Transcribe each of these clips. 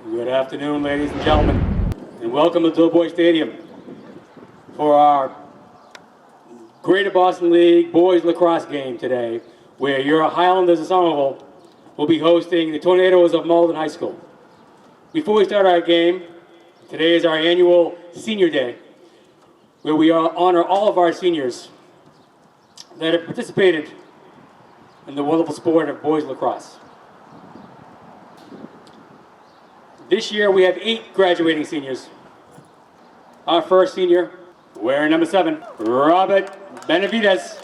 Good afternoon, ladies and gentlemen, and welcome to Doughboy Stadium for our Greater Boston League Boys Lacrosse game today, where your Highlanders of Somerville will be hosting the Tornadoes of Malden High School. Before we start our game, today is our annual Senior Day, where we honor all of our seniors that have participated in the wonderful sport of boys lacrosse. This year we have 8 graduating seniors. Our first senior, wearing number 7, Robert Benavides.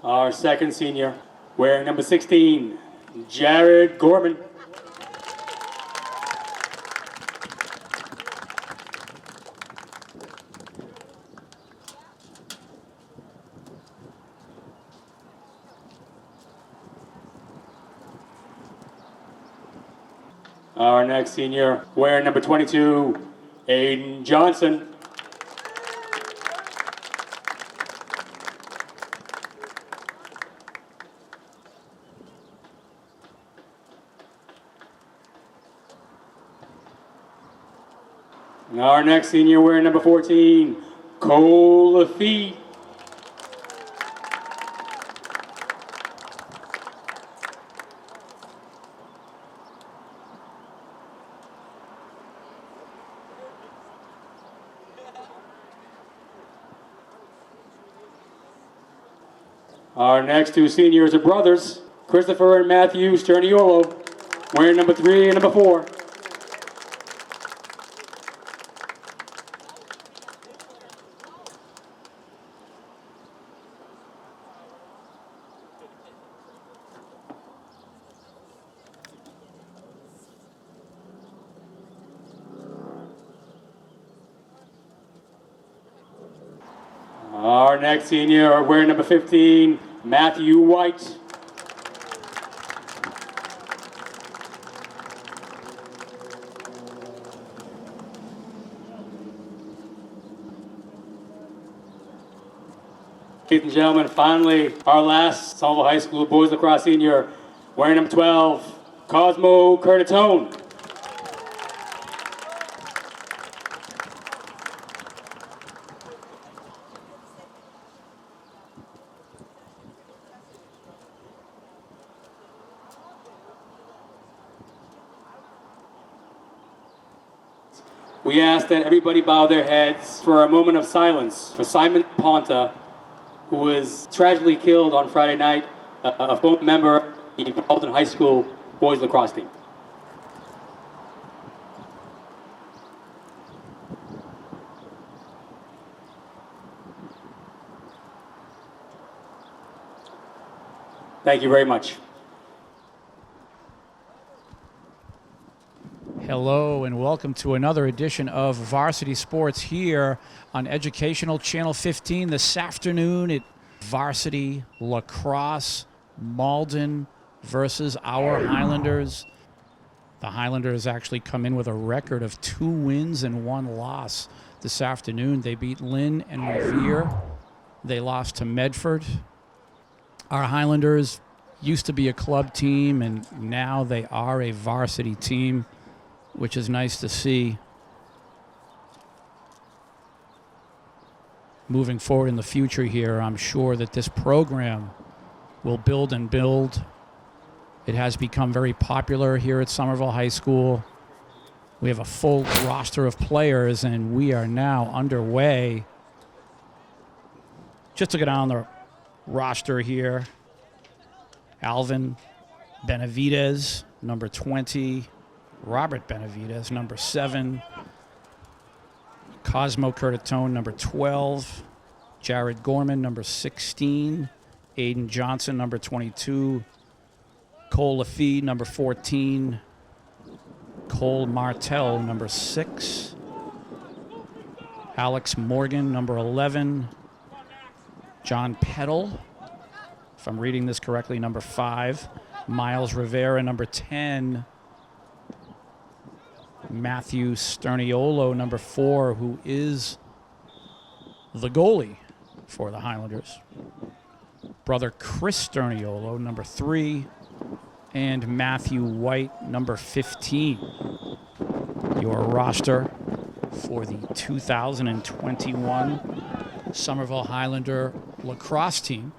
Our second senior, wearing number 16, Jared Gorman. Our next senior, wearing number 22, Aiden Johnson. Our next senior, wearing number 14, Cole Lafitte. Our next 2 seniors are brothers, Christopher and Matthew Sterniolo, wearing number 3 and number 4. Our next senior, wearing number 15, Matthew White. Ladies and gentlemen, finally, our last Somerville High School boys lacrosse senior, wearing number 12, Cosmo Curtatone. We ask that everybody bow their heads for a moment of silence for Simon Ponta, who was tragically killed on Friday night, a former member of the Malden High School boys lacrosse team. Thank you very much. Hello and welcome to another edition of Varsity Sports here on Educational Channel 15 this afternoon at Varsity Lacrosse, Malden versus our Highlanders. The Highlanders actually come in with a record of 2 wins and 1 loss this afternoon. They beat Lynn and Revere. They lost to Medford. Our Highlanders used to be a club team and now they are a varsity team, which is nice to see. Moving forward in the future here, I'm sure that this program will build and build. It has become very popular here at Somerville High School. We have a full roster of players, and we are now underway. Just to get on the roster here, Alvin Benavides, number 20. Robert Benavides, number 7. Cosmo Curtatone, number 12. Jared Gorman, number 16. Aiden Johnson, number 22. Cole Lafitte, number 14. Cole Martell, number 6. Alex Morgan, number 11. John Peddle, if I'm reading this correctly, number 5. Miles Rivera, number 10. Matthew Sterniolo, number 4, who is the goalie for the Highlanders. Brother Chris Sterniolo, number 3, and Matthew White, number 15. Your roster for the 2021 Somerville Highlander lacrosse team.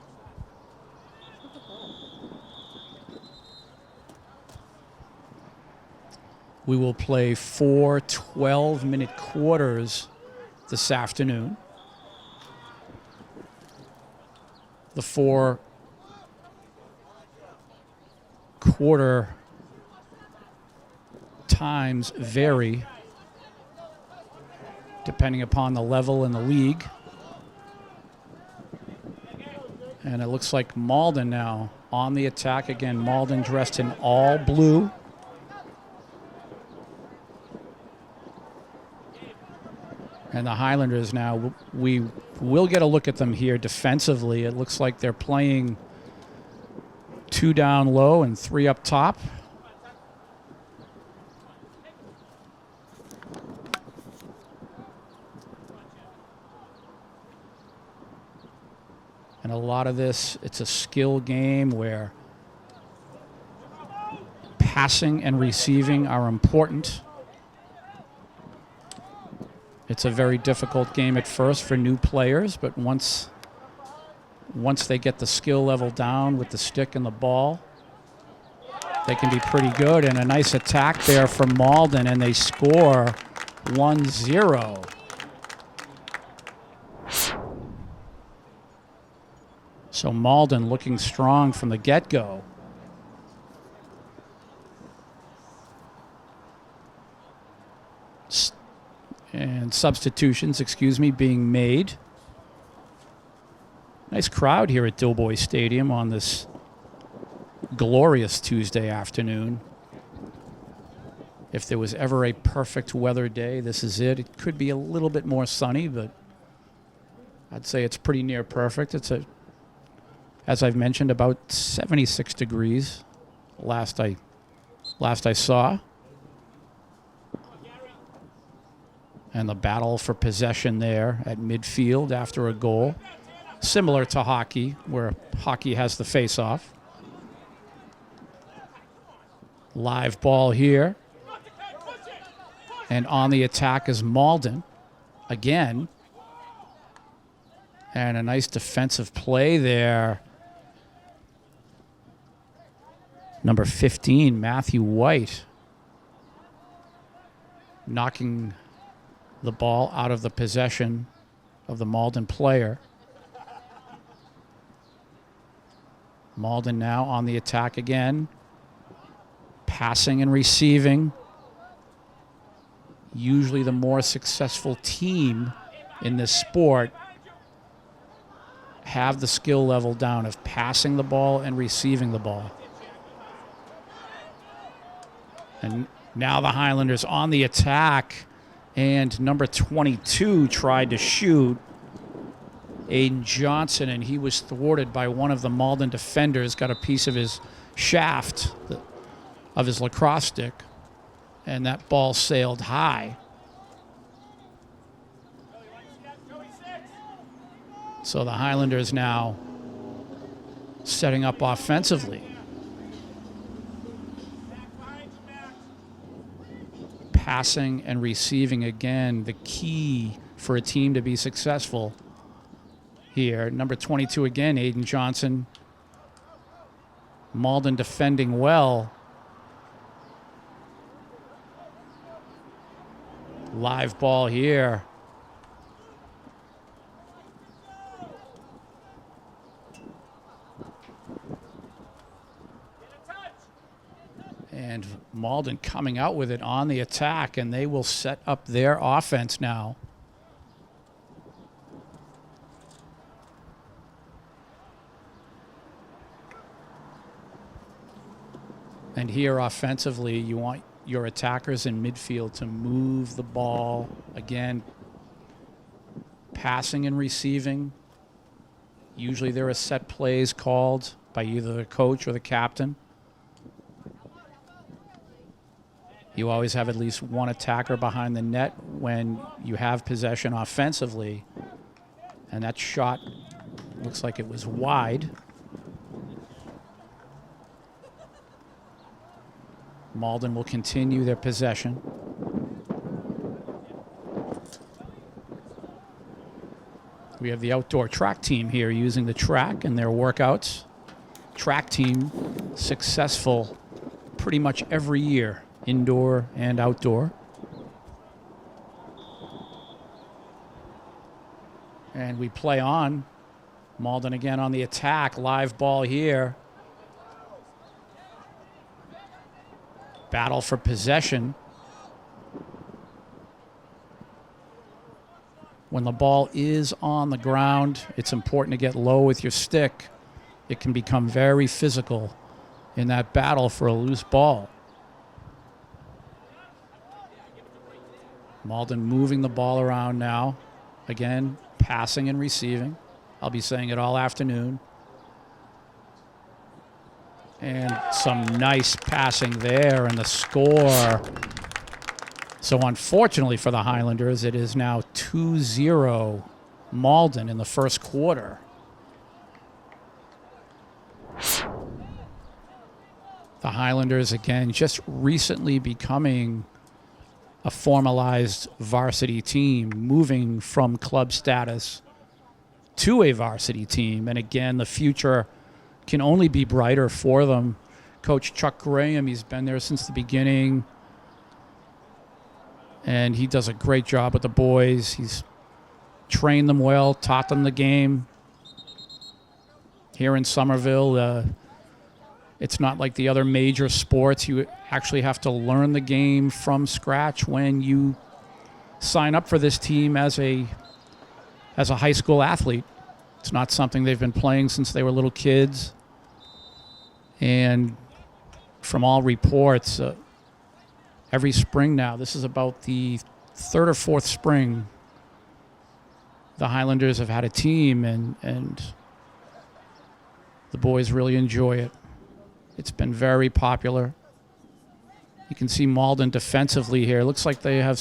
We will play 4 12-minute quarters this afternoon. The 4 quarter times vary depending upon the level in the league. And it looks like Malden now on the attack again. Malden dressed in all blue. And the Highlanders now, we will get a look at them here defensively. It looks like they're playing 2 down low and 3 up top. And a lot of this, it's a skill game where passing and receiving are important. It's a very difficult game at first for new players, but once they get the skill level down with the stick and the ball, they can be pretty good. And a nice attack there from Malden, and they score 1-0. So Malden looking strong from the get-go. And substitutions, being made. Nice crowd here at Doughboy Stadium on this glorious Tuesday afternoon. If there was ever a perfect weather day, this is it. It could be a little bit more sunny, but I'd say it's pretty near perfect. It's, as I've mentioned, about 76 degrees last I saw. And the battle for possession there at midfield after a goal. Similar to hockey, where hockey has the face-off. Live ball here. And on the attack is Malden again. And a nice defensive play there. Number 15, Matthew White, knocking the ball out of the possession of the Malden player. Malden now on the attack again. Passing and receiving. Usually the more successful team in this sport have the skill level down of passing the ball and receiving the ball. And now the Highlanders on the attack. And number 22 tried to shoot Aiden Johnson, and he was thwarted by one of the Malden defenders, got a piece of his shaft of his lacrosse stick, and that ball sailed high. So the Highlanders now setting up offensively. Passing and receiving again, the key for a team to be successful here. Number 22 again, Aiden Johnson. Malden defending well. Live ball here. And Malden coming out with it on the attack, and they will set up their offense now. And here offensively, you want your attackers in midfield to move the ball. Again, passing and receiving. Usually there are set plays called by either the coach or the captain. You always have at least one attacker behind the net when you have possession offensively. And that shot looks like it was wide. Malden will continue their possession. We have the outdoor track team here using the track in their workouts. Track team successful pretty much every year, indoor and outdoor. And we play on. Malden again on the attack. Live ball here. Battle for possession. When the ball is on the ground, it's important to get low with your stick. It can become very physical in that battle for a loose ball. Malden moving the ball around now. Again, passing and receiving. I'll be saying it all afternoon. And some nice passing there, and the score. So unfortunately for the Highlanders, it is now 2-0 Malden in the first quarter. The Highlanders, again, just recently becoming a formalized varsity team, moving from club status to a varsity team. And again, the future can only be brighter for them. Coach Chuck Graham, he's been there since the beginning, and he does a great job with the boys. He's trained them well, taught them the game. Here in Somerville, it's not like the other major sports. You actually have to learn the game from scratch when you sign up for this team as a high school athlete. It's not something they've been playing since they were little kids. And from all reports, every spring now, this is about the third or fourth spring, the Highlanders have had a team, and the boys really enjoy it. It's been very popular. You can see Malden defensively here. Looks like they have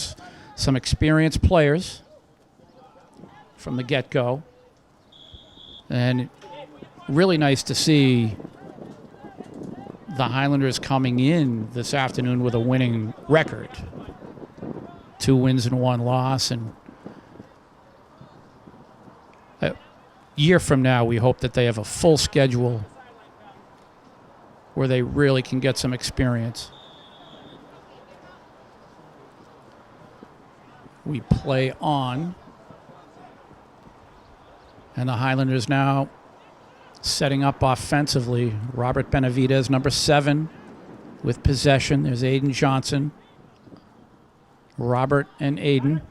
some experienced players from the get-go. And really nice to see the Highlanders coming in this afternoon with a winning record. 2 wins and 1 loss. And a year from now, we hope that they have a full schedule where they really can get some experience. We play on. And the Highlanders now setting up offensively. Robert Benavidez, number 7, with possession. There's Aiden Johnson. Robert and Aiden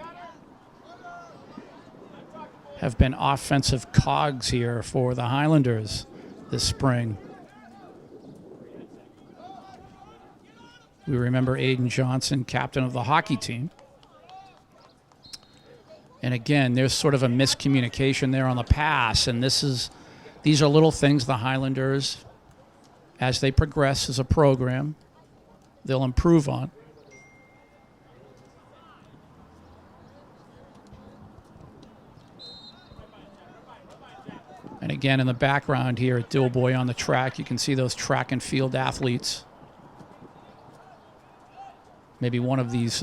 have been offensive cogs here for the Highlanders this spring. We remember Aiden Johnson, captain of the hockey team. And again, there's sort of a miscommunication there on the pass, and these are little things the Highlanders, as they progress as a program, they'll improve on. And again, in the background here at Doughboy on the track, you can see those track and field athletes. Maybe one of these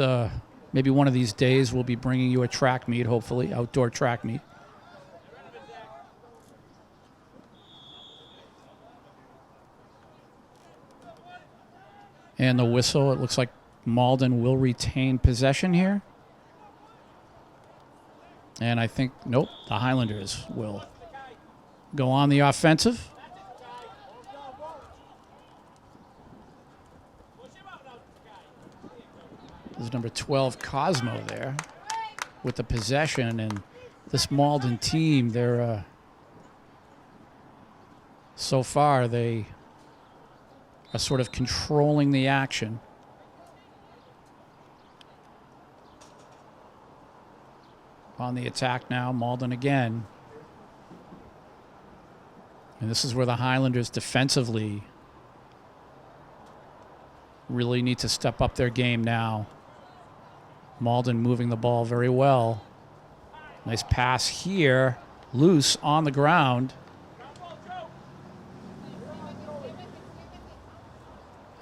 days we'll be bringing you a track meet, hopefully, outdoor track meet. And the whistle, it looks like Malden will retain possession here. And I think, nope, the Highlanders will go on the offensive. There's number 12, Cosmo, there with the possession. And this Malden team, they're so far they are sort of controlling the action. On the attack now, Malden again. And this is where the Highlanders defensively really need to step up their game now. Malden moving the ball very well. Nice pass here. Loose on the ground.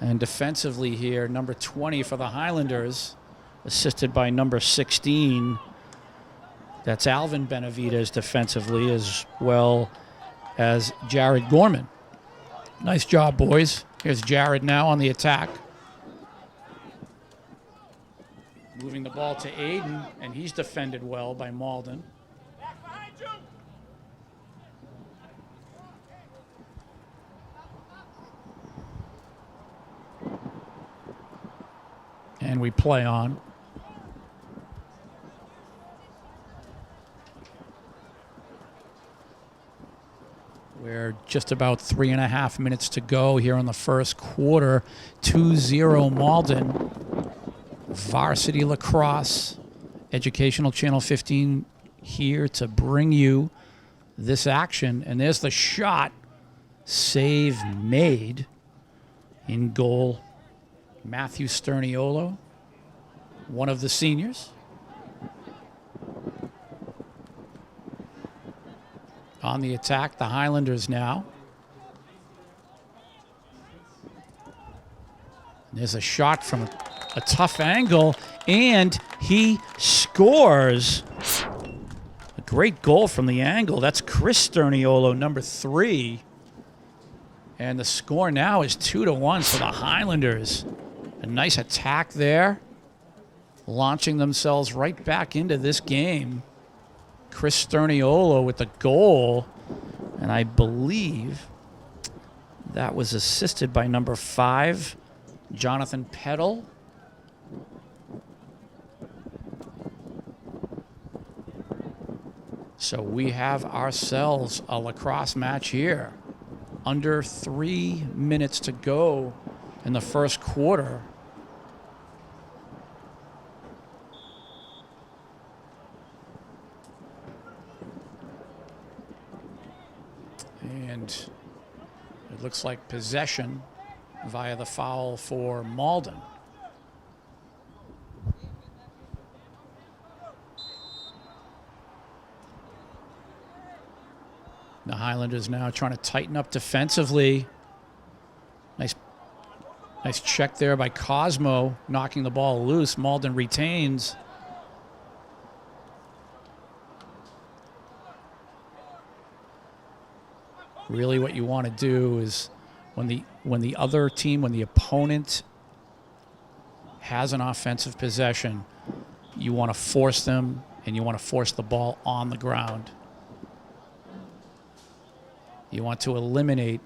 And defensively here, number 20 for the Highlanders, assisted by number 16. That's Alvin Benavidez defensively, as well as Jared Gorman. Nice job, boys. Here's Jared now on the attack. Moving the ball to Aiden, and he's defended well by Malden. And we play on. We're just about 3.5 minutes to go here in the first quarter. 2-0 Malden. Varsity Lacrosse, Educational Channel 15 here to bring you this action. And there's the shot. Save made. In goal, Matthew Sterniolo, one of the seniors. On the attack, the Highlanders now. And there's a shot from a tough angle, and he scores. A great goal from the angle. That's Chris Sterniolo, number 3. And the score now is 2-1 for the Highlanders. A nice attack there, launching themselves right back into this game. Chris Sterniolo with the goal, and I believe that was assisted by number 5, Jonathan Peddle. So we have ourselves a lacrosse match here. Under 3 minutes to go in the first quarter. And it looks like possession via the foul for Malden. The Highlanders now trying to tighten up defensively. Nice check there by Cosmo, knocking the ball loose. Malden retains. Really what you want to do is when the other team, when the opponent has an offensive possession, you want to force them and you want to force the ball on the ground. You want to eliminate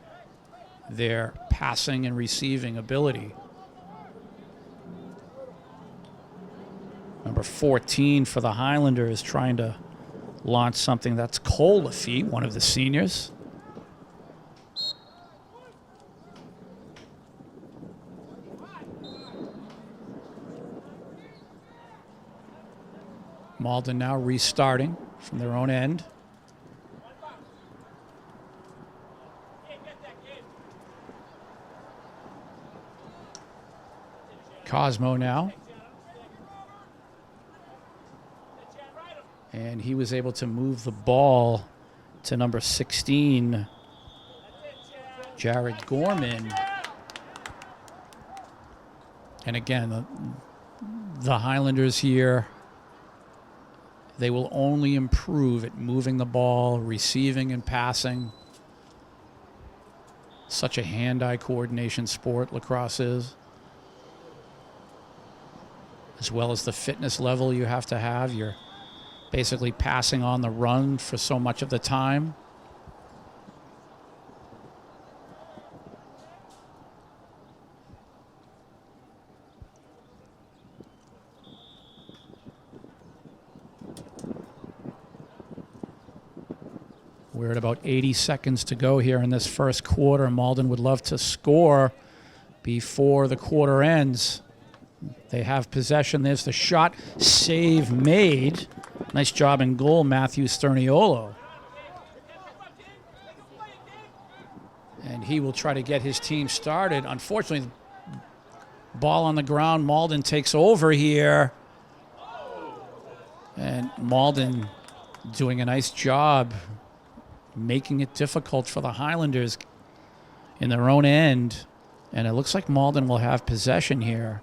their passing and receiving ability. Number 14 for the Highlanders trying to launch something. That's Cole Lafitte, one of the seniors. Malden now restarting from their own end. Cosmo now. And he was able to move the ball to number 16, Jared Gorman. And again, the Highlanders here, they will only improve at moving the ball, receiving and passing. Such a hand-eye coordination sport, lacrosse is. As well as the fitness level you have to have. You're basically passing on the run for so much of the time. We're at about 80 seconds to go here in this first quarter. Malden would love to score before the quarter ends. They have possession. There's the shot. Save made. Nice job in goal, Matthew Sterniolo. And he will try to get his team started. Unfortunately, Ball on the ground. Malden takes over here. And Malden doing a nice job making it difficult for the Highlanders in their own end. And it looks like Malden will have possession here.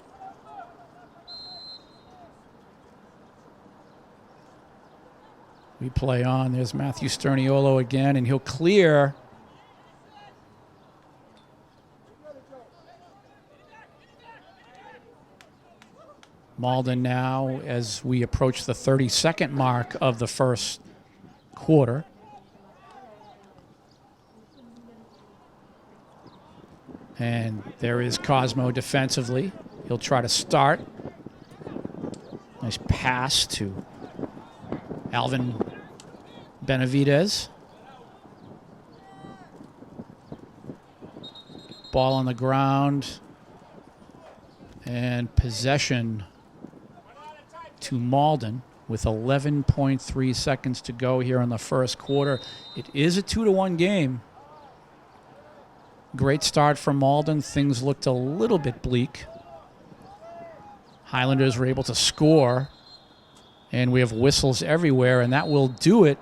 We play on. There's Matthew Sterniolo again, and he'll clear. Malden now, as we approach the 30-second mark of the first quarter. And there is Cosmo defensively. He'll try to start. Nice pass to Alvin Benavidez. Ball on the ground. And possession to Malden with 11.3 seconds to go here in the first quarter. It is a 2-1 game. Great start for Malden. Things looked a little bit bleak. Highlanders were able to score, and we have whistles everywhere, and that will do it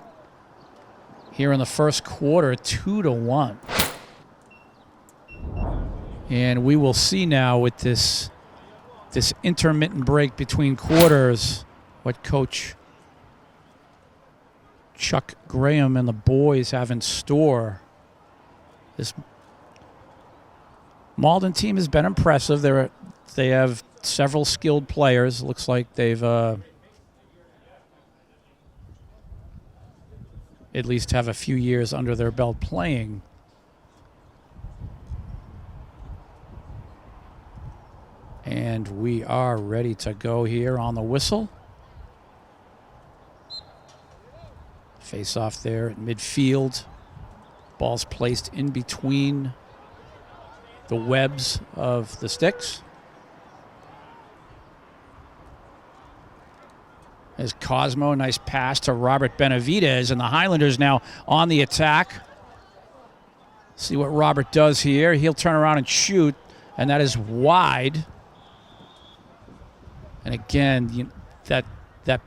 here in the first quarter, 2-1. And we will see now with this intermittent break between quarters what Coach Chuck Graham and the boys have in store. This Malden team has been impressive. They have several skilled players. Looks like they've at least have a few years under their belt playing. And we are ready to go here on the whistle. Face off there at midfield. Ball's placed in between the webs of the sticks. There's Cosmo, nice pass to Robert Benavidez, and the Highlanders now on the attack. See what Robert does here. He'll turn around and shoot, and that is wide. And again, that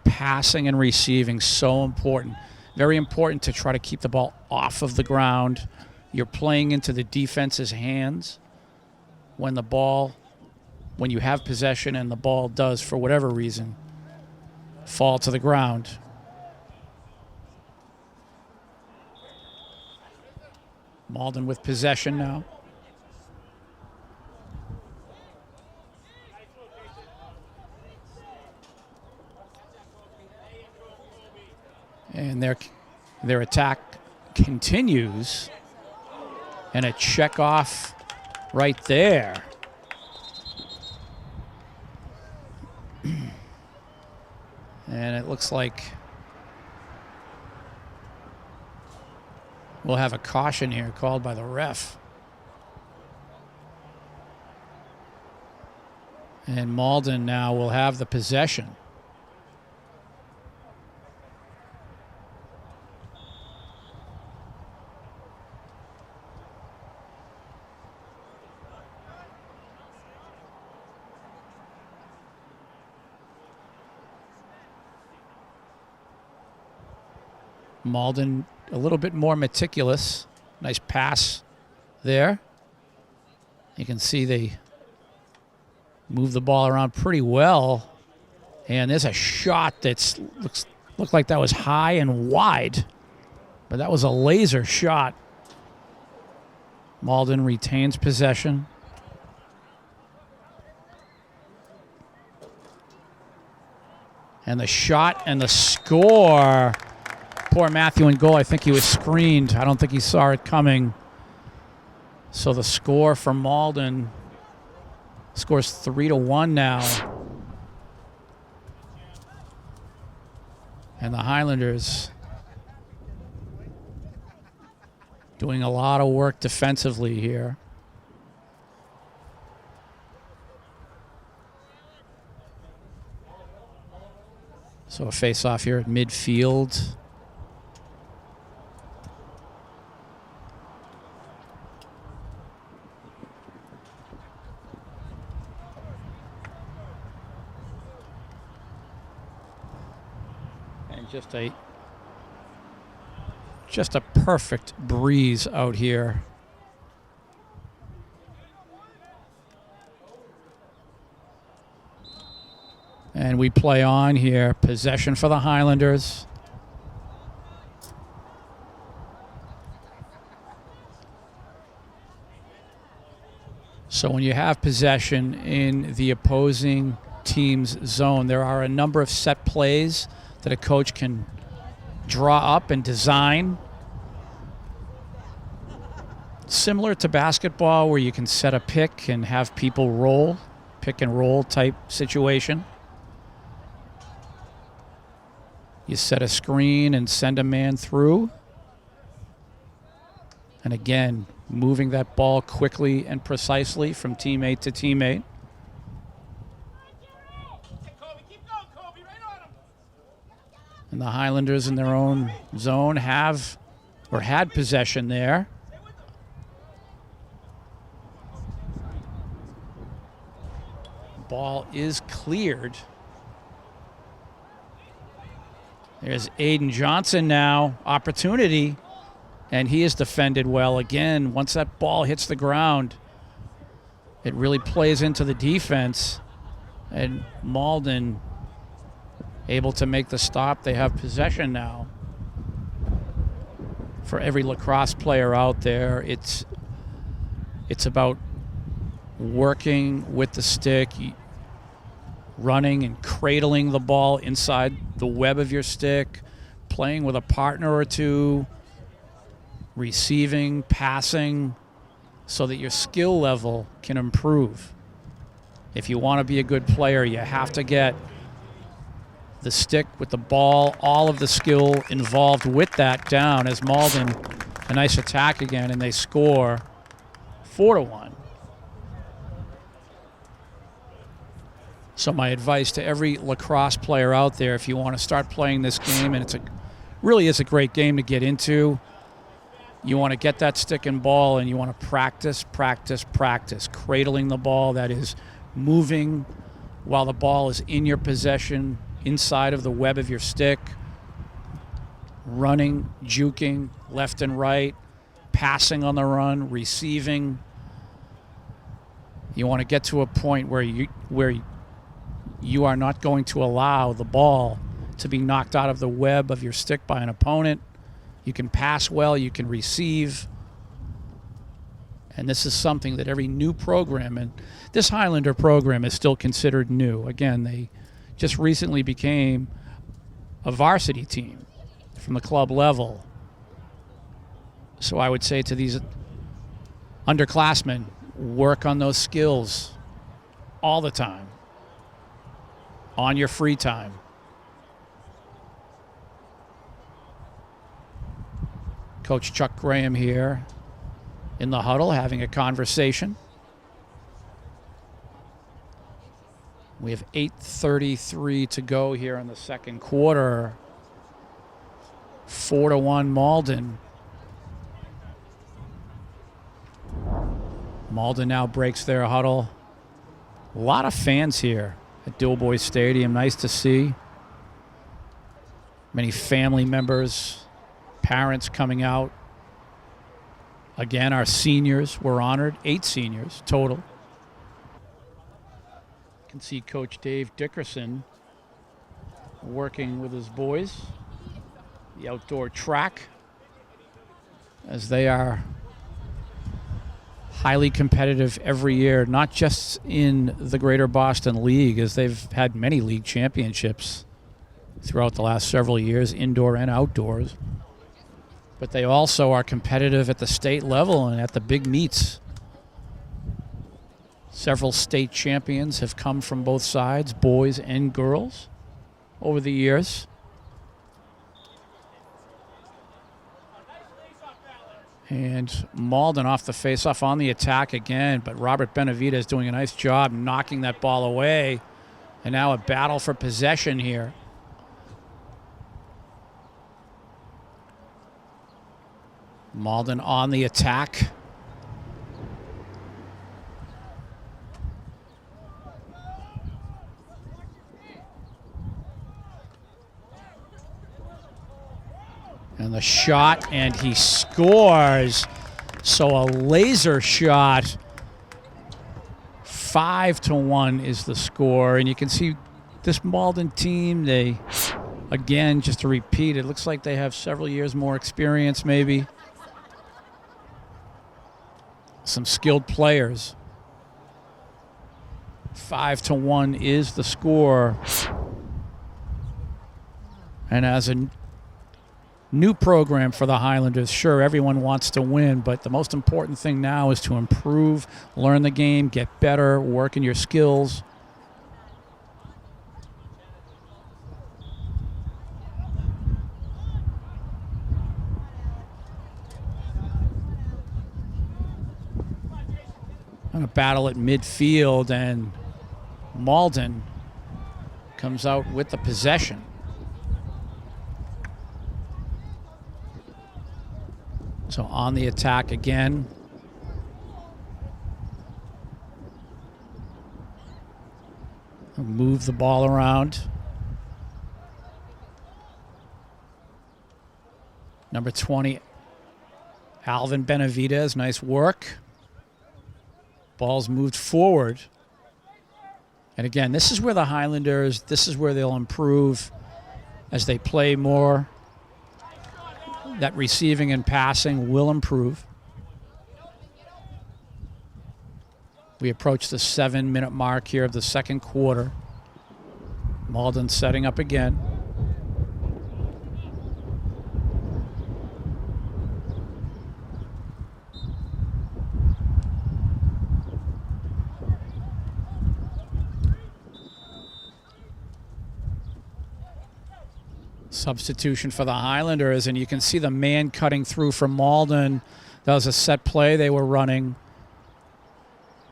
passing and receiving, so important. Very important to try to keep the ball off of the ground. You're playing into the defense's hands when you have possession and the ball does, for whatever reason, fall to the ground. Malden with possession now. And their attack continues. And a check off right there. And it looks like we'll have a caution here called by the ref. And Malden now will have the possession. Malden a little bit more meticulous. Nice pass there. You can see they move the ball around pretty well. And there's a shot that looked like that was high and wide. But that was a laser shot. Malden retains possession. And the shot and the score. Poor Matthew in goal. I think he was screened. I don't think he saw it coming. So the score for Malden scores 3-1 now. And the Highlanders doing a lot of work defensively here. So a face-off here at midfield. And just a perfect breeze out here. And we play on here. Possession for the Highlanders. So when you have possession in the opposing team's zone, there are a number of set plays that a coach can draw up and design. Similar to basketball, where you can set a pick and have people roll, pick and roll type situation. You set a screen and send a man through. And again, moving that ball quickly and precisely from teammate to teammate. And the Highlanders in their own zone have or had possession there. Ball is cleared. There's Aiden Johnson now, opportunity, and he is defended well. Again, once that ball hits the ground, it really plays into the defense, and Malden able to make the stop. They have possession now. For every lacrosse player out there, it's about working with the stick, running and cradling the ball inside the web of your stick, playing with a partner or two, receiving, passing, so that your skill level can improve. If you want to be a good player, you have to get the stick with the ball, all of the skill involved with that down. As Malden, a nice attack again, and they score 4-1. So my advice to every lacrosse player out there, if you want to start playing this game, and really is a great game to get into, you want to get that stick and ball, and you want to practice, cradling the ball, that is moving while the ball is in your possession, inside of the web of your stick, running, juking left and right, passing on the run, receiving. You want to get to a point where you are not going to allow the ball to be knocked out of the web of your stick by an opponent. You can pass well, you can receive. And this is something that every new program, and this Highlander program is still considered new. Again, they just recently became a varsity team from the club level. So I would say to these underclassmen, work on those skills all the time, on your free time. Coach Chuck Graham here in the huddle having a conversation. We have 8:33 to go here in the second quarter. 4-1 Malden. Malden now breaks their huddle. A lot of fans here at Doughboy Stadium. Nice to see. Many family members, parents coming out. Again, our seniors were honored. 8 seniors total. You can see Coach Dave Dickerson working with his boys. The outdoor track, as they are highly competitive every year, not just in the Greater Boston League, as they've had many league championships throughout the last several years, indoor and outdoors. But they also are competitive at the state level and at the big meets. Several state champions have come from both sides, boys and girls, over the years. And Malden off the faceoff on the attack again, but Robert Benavidez doing a nice job knocking that ball away. And now a battle for possession here. Malden on the attack. And the shot, and he scores. So a laser shot. 5-1 is the score. And you can see this Malden team, they, again, just to repeat, it looks like they have several years more experience maybe. Some skilled players. 5-1 is the score. And as a new program for the Highlanders, sure, everyone wants to win, but the most important thing now is to improve, learn the game, get better, work in your skills. On a battle at midfield, and Malden comes out with the possession. So on the attack again. Move the ball around. Number 20, Alvin Benavidez, nice work. Ball's moved forward. And again, this is where the Highlanders, this is where they'll improve as they play more. That receiving and passing will improve. We approach the 7-minute mark here of the second quarter. Malden setting up again. Substitution for the Highlanders, and you can see the man cutting through from Malden. That was a set play they were running.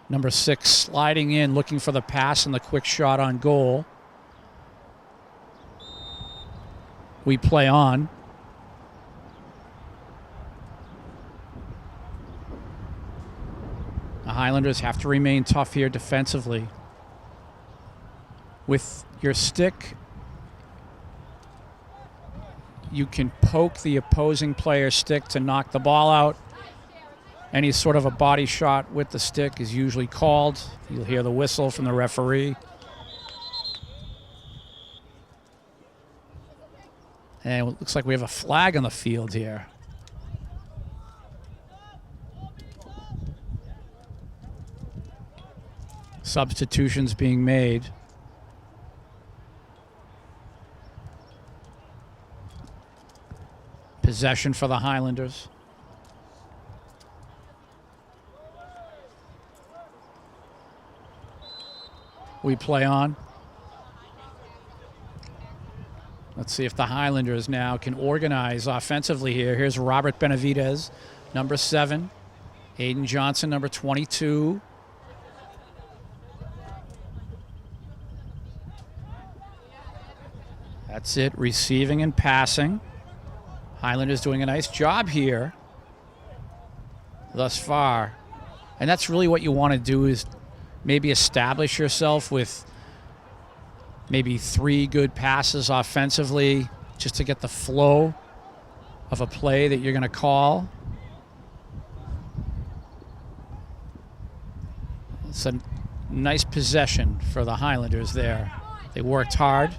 Number 6 sliding in, looking for the pass and the quick shot on goal. We play on. The Highlanders have to remain tough here defensively. With your stick, you can poke the opposing player's stick to knock the ball out. Any sort of a body shot with the stick is usually called. You'll hear the whistle from the referee. And it looks like we have a flag on the field here. Substitutions being made. Possession for the Highlanders. We play on. Let's see if the Highlanders now can organize offensively here. Here's Robert Benavidez, number 7. Aiden Johnson, number 22. That's it, receiving and passing. Highlanders doing a nice job here thus far. And that's really what you want to do, is maybe establish yourself with maybe 3 good passes offensively just to get the flow of a play that you're going to call. It's a nice possession for the Highlanders there. They worked hard.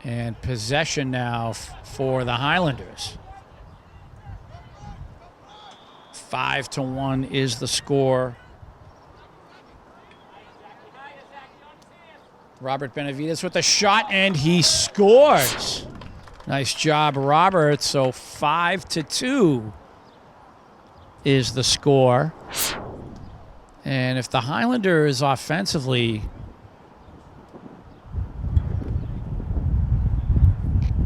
And possession now for the Highlanders. 5-1 is the score. Robert Benavidez with the shot, and he scores. Nice job, Robert. So 5-2 is the score. And if the Highlanders offensively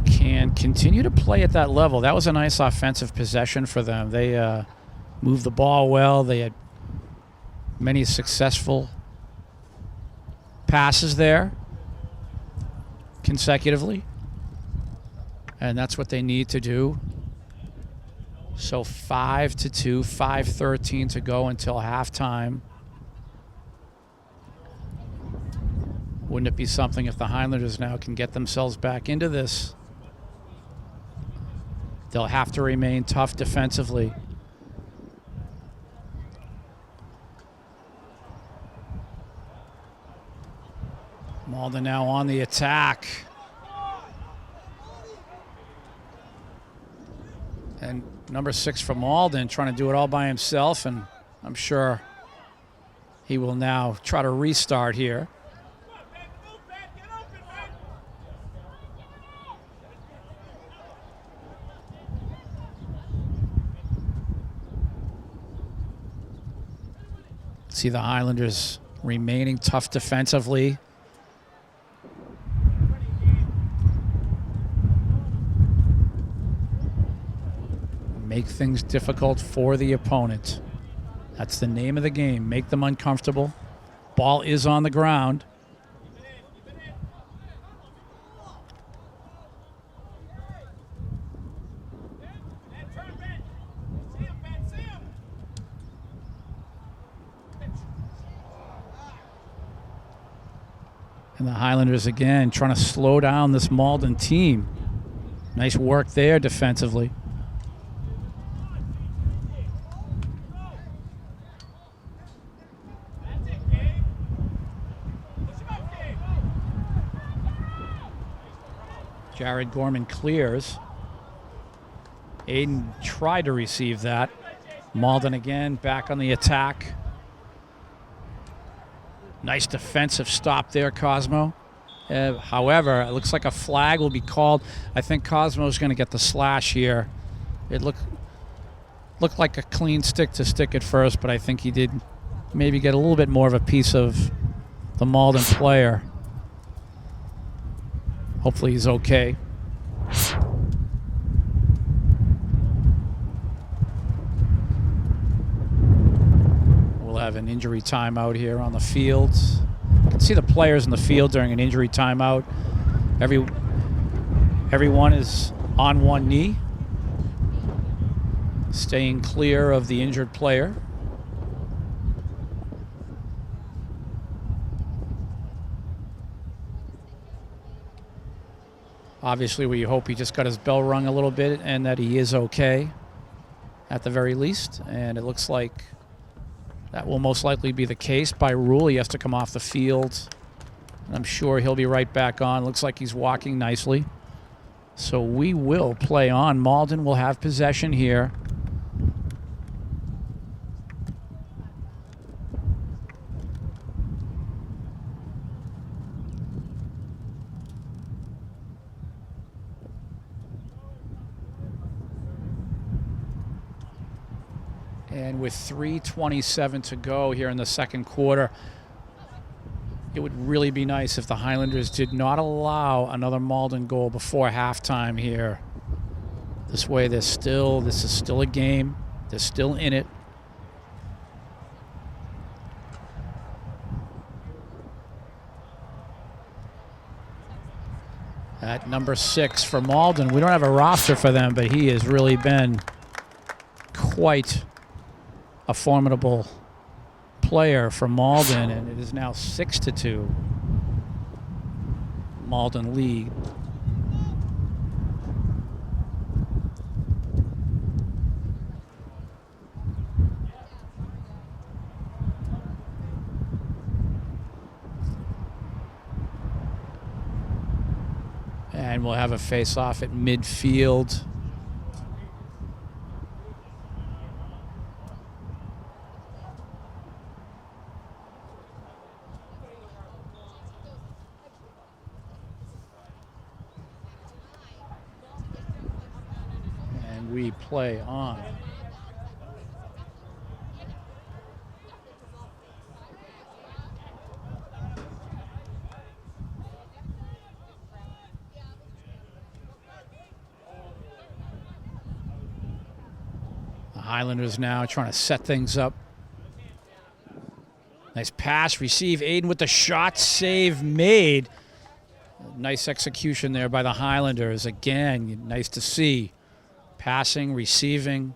can continue to play at that level, that was a nice offensive possession for them. They moved the ball well. They had many successful passes there consecutively. And that's what they need to do. So 5-2, 5:13 to go until halftime. Wouldn't it be something if the Highlanders now can get themselves back into this? They'll have to remain tough defensively. Malden now on the attack. And number 6 for Malden trying to do it all by himself, and I'm sure he will now try to restart here. See the Highlanders remaining tough defensively. Make things difficult for the opponent. That's the name of the game. Make them uncomfortable. Ball is on the ground. And the Highlanders again trying to slow down this Malden team. Nice work there defensively. Jared Gorman clears. Aiden tried to receive that. Malden again back on the attack. Nice defensive stop there, Cosmo. However, it looks like a flag will be called. I think Cosmo's going to get the slash here. It looked like a clean stick to stick at first, but I think he did maybe get a little bit more of a piece of the Malden player. Hopefully he's okay. We'll have an injury timeout here on the field. You can see the players in the field during an injury timeout. Everyone is on one knee, staying clear of the injured player. Obviously, we hope he just got his bell rung a little bit and that he is okay at the very least. And it looks like that will most likely be the case. By rule, he has to come off the field. And I'm sure he'll be right back on. Looks like he's walking nicely. So we will play on. Malden will have possession here. And with 3:27 to go here in the second quarter, it would really be nice if the Highlanders did not allow another Malden goal before halftime here. This way, this is still a game. They're still in it. At number 6 for Malden, we don't have a roster for them, but he has really been quite a formidable player for Malden, and it is now 6-2. Malden lead. And we'll have a face-off at midfield. We play on. The Highlanders now trying to set things up. Nice pass, receive. Aiden with the shot, save made. Nice execution there by the Highlanders. Again, nice to see. Passing, receiving,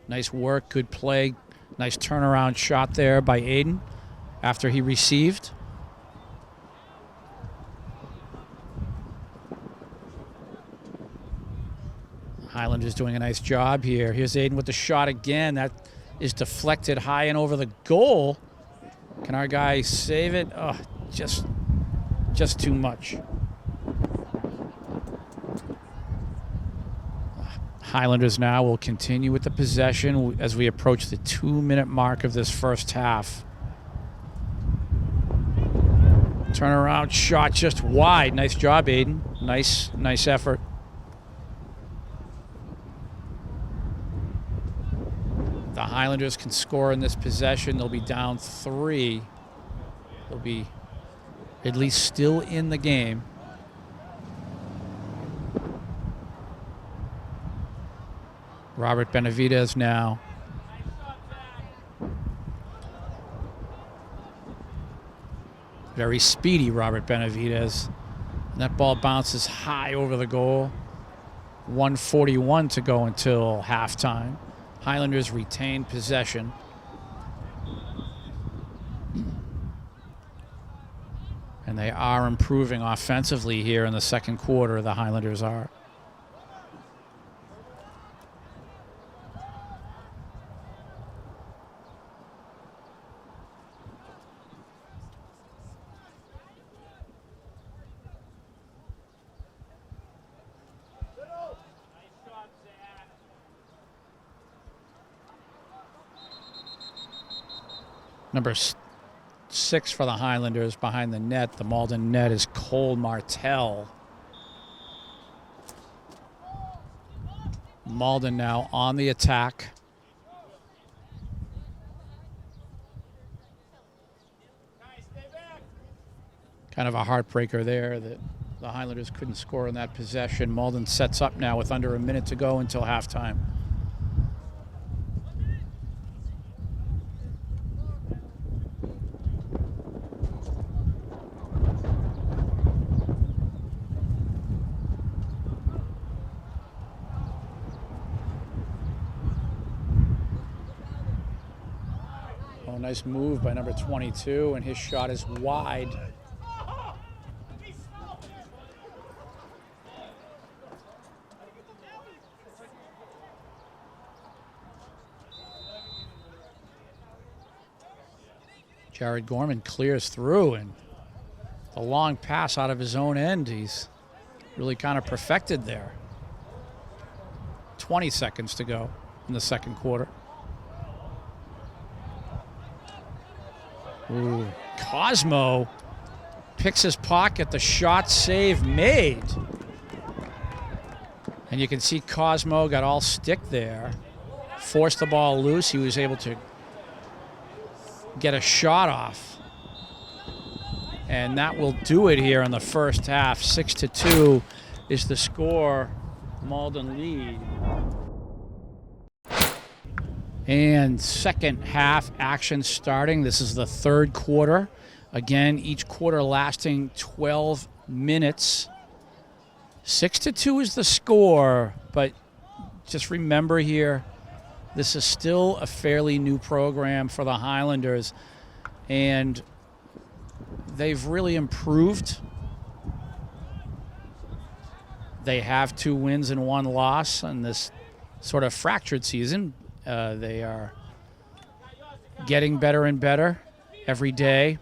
nice work, good play. Nice turnaround shot there by Aiden after he received. Highlanders doing a nice job here. Here's Aiden with the shot again. That is deflected high and over the goal. Can our guy save it? Oh, just too much. Highlanders now will continue with the possession as we approach the 2-minute mark of this first half. Turnaround shot just wide. Nice job, Aiden. Nice effort. The Highlanders can score in this possession. They'll be down 3. They'll be at least still in the game. Robert Benavidez now. Very speedy Robert Benavidez. And that ball bounces high over the goal. 1:41 to go until halftime. Highlanders retain possession. And they are improving offensively here in the second quarter, the Highlanders are. Number 6 for the Highlanders behind the net. The Malden net is Cole Martell. Malden now on the attack. Kind of a heartbreaker there that the Highlanders couldn't score in that possession. Malden sets up now with under a minute to go until halftime. Nice move by number 22, and his shot is wide. Jared Gorman clears through, and a long pass out of his own end. He's really kind of perfected there. 20 seconds to go in the second quarter. Ooh, Cosmo picks his pocket. The shot save made. And you can see Cosmo got all stick there. Forced the ball loose. He was able to get a shot off. And that will do it here in the first half. 6-2 is the score. Malden lead. And second half action starting. This is the third quarter. Again, each quarter lasting 12 minutes. 6-2 is the score, but just remember here, this is still a fairly new program for the Highlanders, and they've really improved. They have 2 wins and 1 loss in this sort of fractured season. They are getting better and better every day.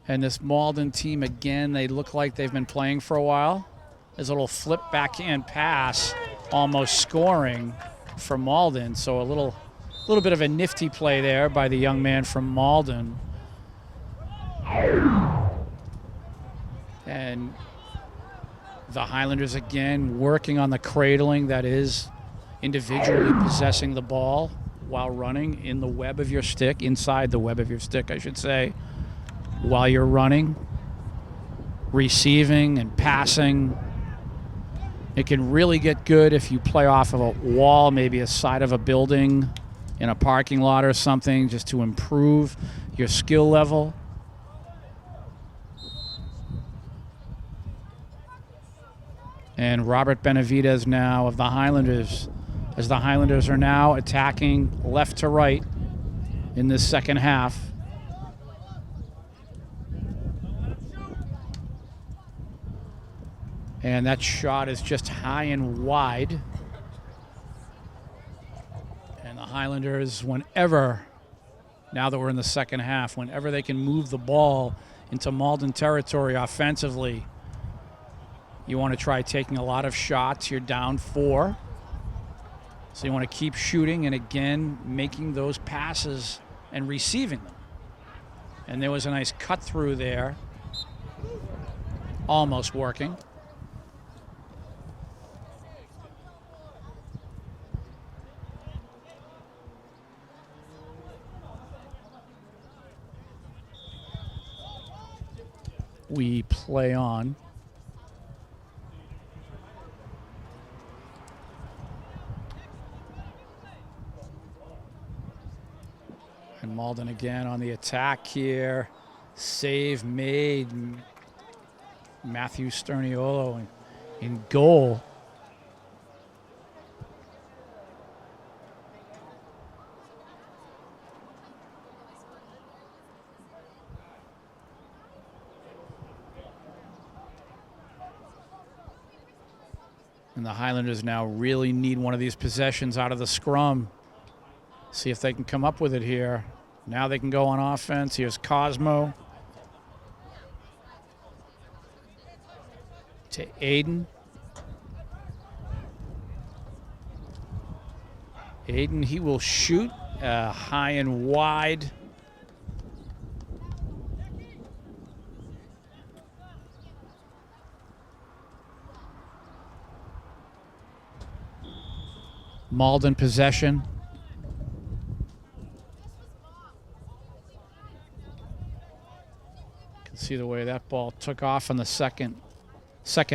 And this Malden team, again, they look like they've been playing for a while. There's a little flip backhand pass, almost scoring for Malden. So a little bit of a nifty play there by the young man from Malden. And the Highlanders, again, working on the cradling, that is individually possessing the ball while running in the web of your stick, inside the web of your stick, I should say, while you're running, receiving and passing. It can really get good if you play off of a wall, maybe a side of a building, in a parking lot or something, just to improve your skill level. And Robert Benavidez now of the Highlanders, as the Highlanders are now attacking left to right in this second half. And that shot is just high and wide. And the Highlanders, whenever, now that we're in the second half, whenever they can move the ball into Malden territory offensively, you want to try taking a lot of shots. You're down 4. So you want to keep shooting and, again, making those passes and receiving them. And there was a nice cut through there. Almost working. We play on. And Malden again on the attack here. Save made. Matthew Sterniolo in goal. And the Highlanders now really need one of these possessions out of the scrum. See if they can come up with it here. Now they can go on offense. Here's Cosmo. To Aiden. Aiden, he will shoot high and wide. Malden possession. Can see the way that ball took off on the second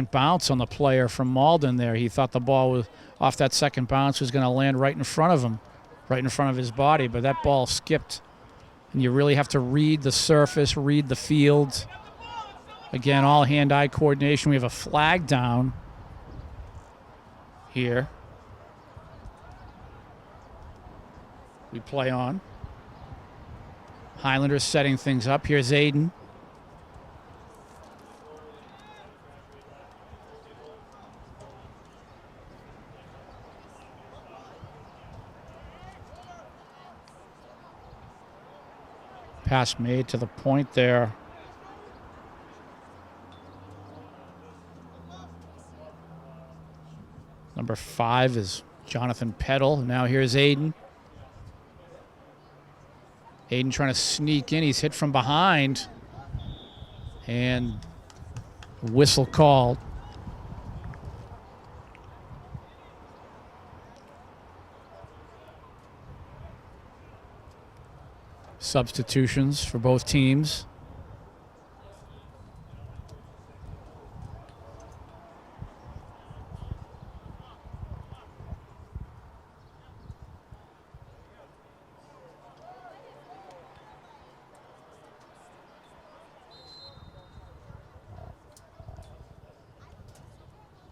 bounce on the player from Malden there. He thought the ball was off that second bounce was going to land right in front of him, right in front of his body, but that ball skipped. And you really have to read the surface, read the field. Again, all hand-eye coordination. We have a flag down here. We play on. Highlanders setting things up. Here's Aiden. Pass made to the point there. Number 5 is Jonathan Peddle. Now here's Aiden. Aiden trying to sneak in. He's hit from behind. And whistle called. Substitutions for both teams.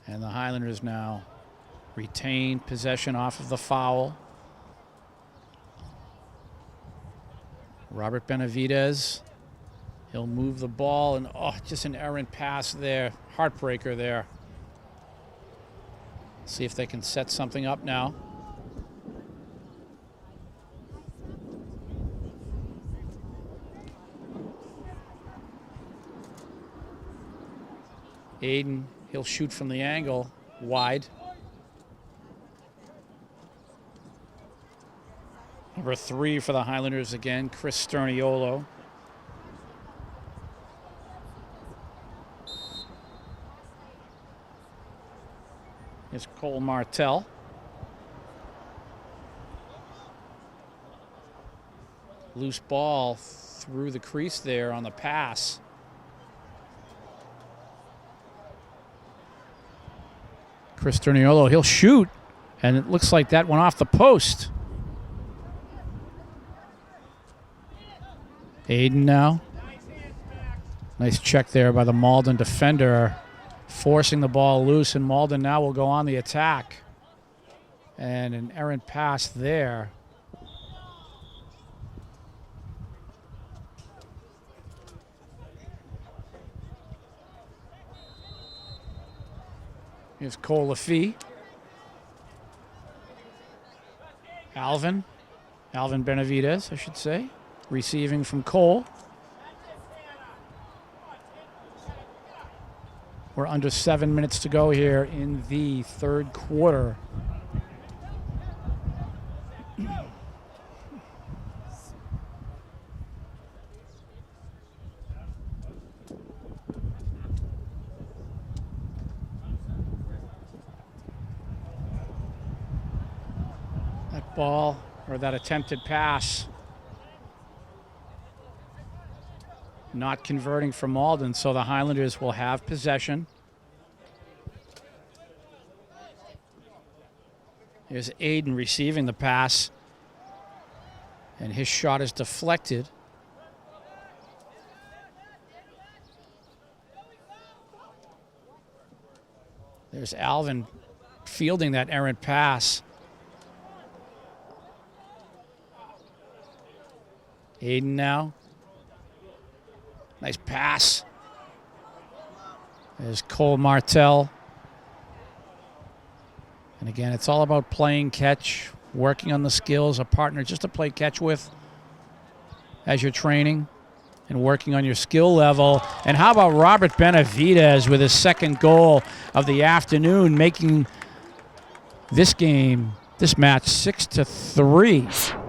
And the Highlanders now retain possession off of the foul. Robert Benavidez, he'll move the ball, and just an errant pass there. Heartbreaker there. See if they can set something up now. Aiden, he'll shoot from the angle, wide. Number 3 for the Highlanders again, Chris Sterniolo. Here's Cole Martell. Loose ball through the crease there on the pass. Chris Sterniolo, he'll shoot, and it looks like that went off the post. Aiden now. Nice check there by the Malden defender, forcing the ball loose, and Malden now will go on the attack. And an errant pass there. Here's Cole Lafee. Alvin Benavides, I should say, receiving from Cole. We're under 7 minutes to go here in the third quarter. That ball, or that attempted pass, not converting for Malden, so the Highlanders will have possession. Here's Aiden receiving the pass, and his shot is deflected. There's Alvin fielding that errant pass. Aiden now. Nice pass. There's Cole Martell. And again, it's all about playing catch, working on the skills, a partner just to play catch with as you're training and working on your skill level. And how about Robert Benavides with his second goal of the afternoon, making this match 6-3.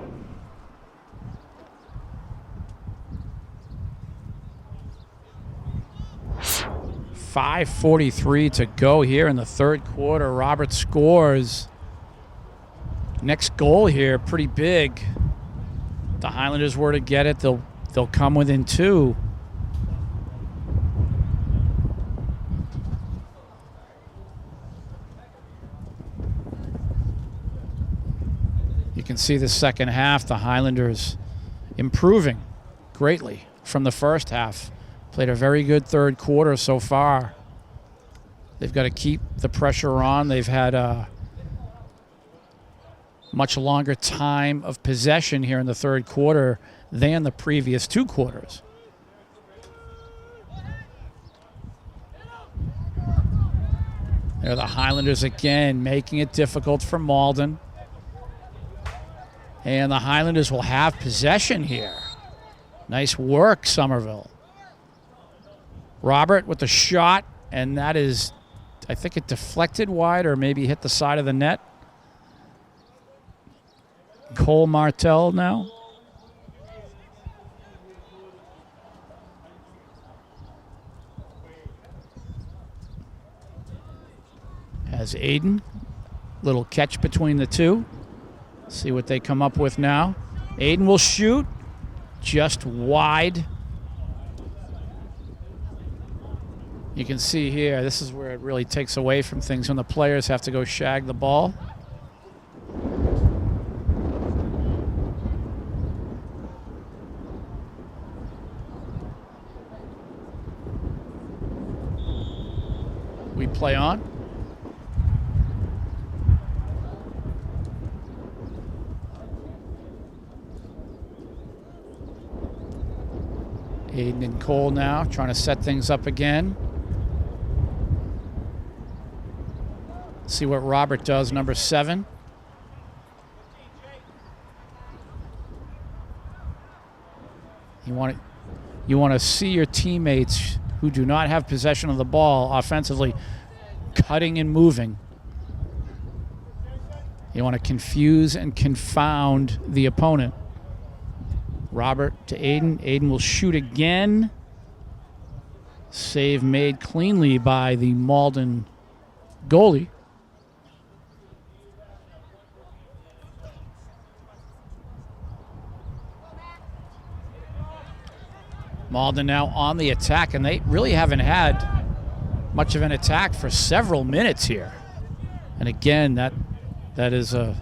5:43 to go here in the third quarter. Robert scores. Next goal here, pretty big. If the Highlanders were to get it, they'll come within 2. You can see the second half, the Highlanders improving greatly from the first half. Played a very good third quarter so far. They've got to keep the pressure on. They've had a much longer time of possession here in the third quarter than the previous 2 quarters. There the Highlanders again, making it difficult for Malden. And the Highlanders will have possession here. Nice work, Somerville. Robert with the shot, and that is, I think it deflected wide or maybe hit the side of the net. Cole Martell now. Has Aiden. Little catch between the two. See what they come up with now. Aiden will shoot. Just wide. You can see here, this is where it really takes away from things when the players have to go shag the ball. We play on. Aiden and Cole now trying to set things up again. See what Robert does, number 7. You want to see your teammates who do not have possession of the ball offensively cutting and moving. You want to confuse and confound the opponent. Robert to Aiden. Aiden will shoot again. Save made cleanly by the Malden goalie. Malden now on the attack, and they really haven't had much of an attack for several minutes here. And again, that is a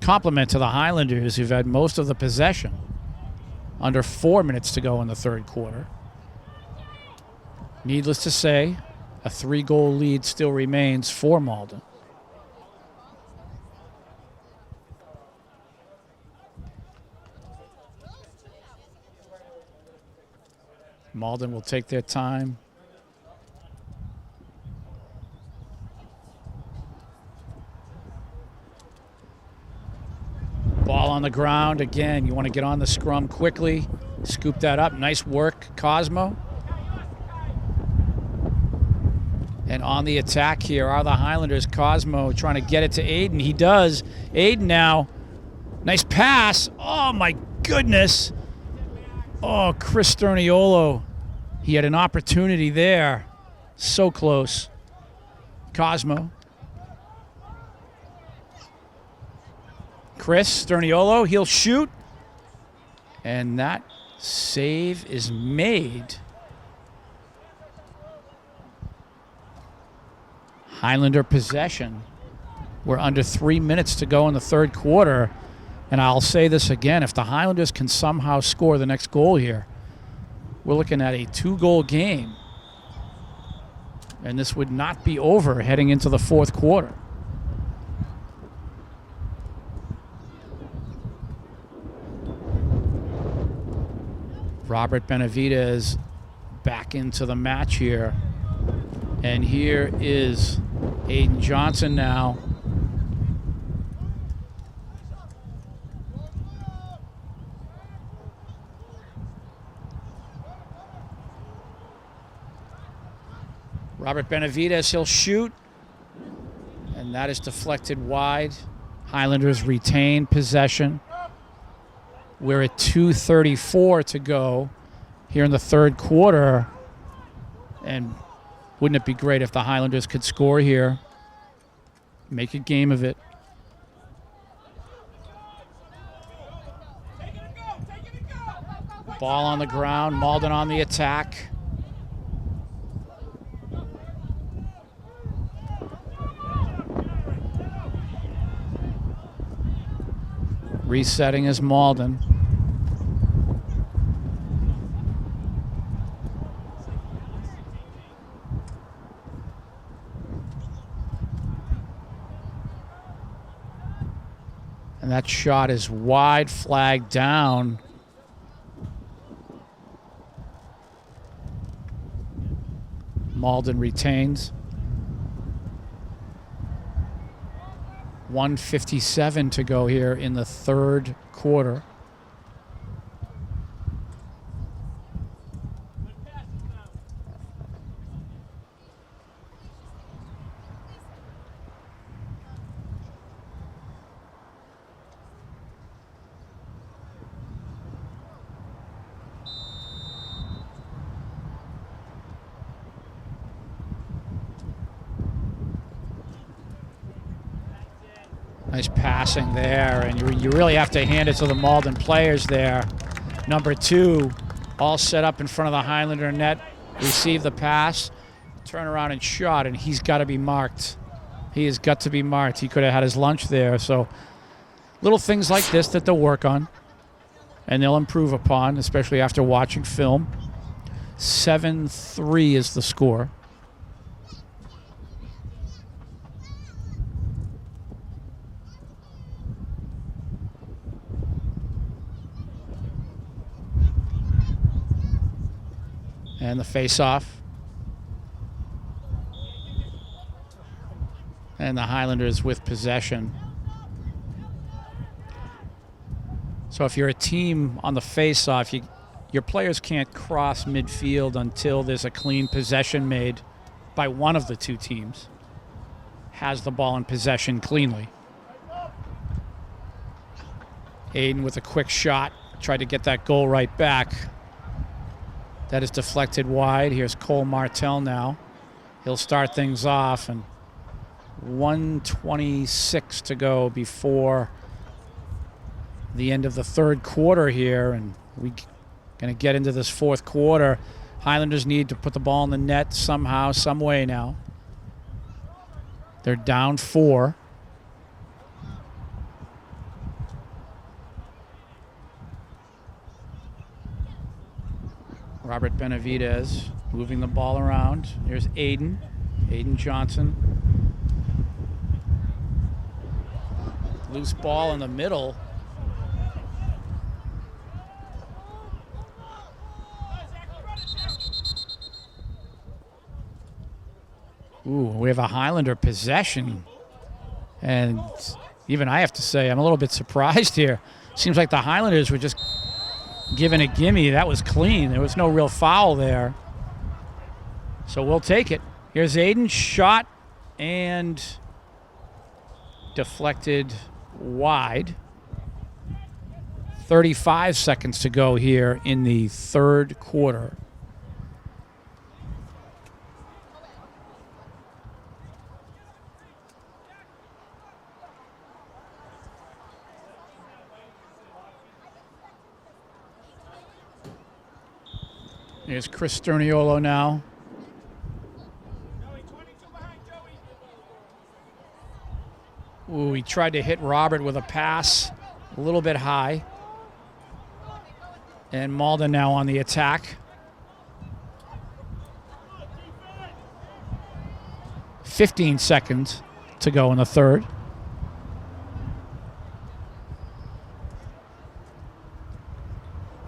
compliment to the Highlanders, who've had most of the possession. Under 4 minutes to go in the third quarter. Needless to say, a 3-goal lead still remains for Malden. Malden will take their time. on the ground. Again, you want to get on the scrum quickly. Scoop that up. Nice work, Cosmo. And on the attack here are the Highlanders. Cosmo trying to get it to Aiden. He does. Aiden now. Nice pass. Oh, my goodness. Oh, Chris Sterniolo. He had an opportunity there. So close. Cosmo. Chris Sterniolo. He'll shoot. And that save is made. Highlander possession. We're under 3 minutes to go in the third quarter. And I'll say this again, if the Highlanders can somehow score the next goal here, we're looking at a 2-goal game. And this would not be over heading into the fourth quarter. Robert Benavidez back into the match here. And here is Aiden Johnson now. Robert Benavidez, he'll shoot. And that is deflected wide. Highlanders retain possession. We're at 2:34 to go here in the third quarter. And wouldn't it be great if the Highlanders could score here? Make a game of it. Ball on the ground. Malden on the attack. Resetting is Malden. And that shot is wide, flag down. Malden retains. 1:57 to go here in the third quarter. Nice passing there, and you really have to hand it to the Malden players there. Number 2, all set up in front of the Highlander net, received the pass, turn around and shot, and he's got to be marked. He has got to be marked. He could have had his lunch there. So little things like this that they'll work on, and they'll improve upon, especially after watching film. 7-3 is the score. And the face-off. And the Highlanders with possession. So if you're a team on the face-off, your players can't cross midfield until there's a clean possession made by one of the two teams. Has the ball in possession cleanly. Aiden with a quick shot. Tried to get that goal right back. That is deflected wide. Here's Cole Martell now. He'll start things off, and 1:26 to go before the end of the third quarter here, and we're going to get into this fourth quarter. Highlanders need to put the ball in the net somehow, some way now. They're down 4. Robert Benavidez moving the ball around. Here's Aiden Johnson. Loose ball in the middle. Ooh, we have a Highlander possession. And even I have to say, I'm a little bit surprised here. Seems like the Highlanders were just given a gimme. That was clean. There was no real foul there. So we'll take it. Here's Aiden, shot and deflected wide. 35 seconds to go here in the third quarter. Here's Chris Sterniolo now. Ooh, he tried to hit Robert with a pass a little bit high. And Malden now on the attack. 15 seconds to go in the third.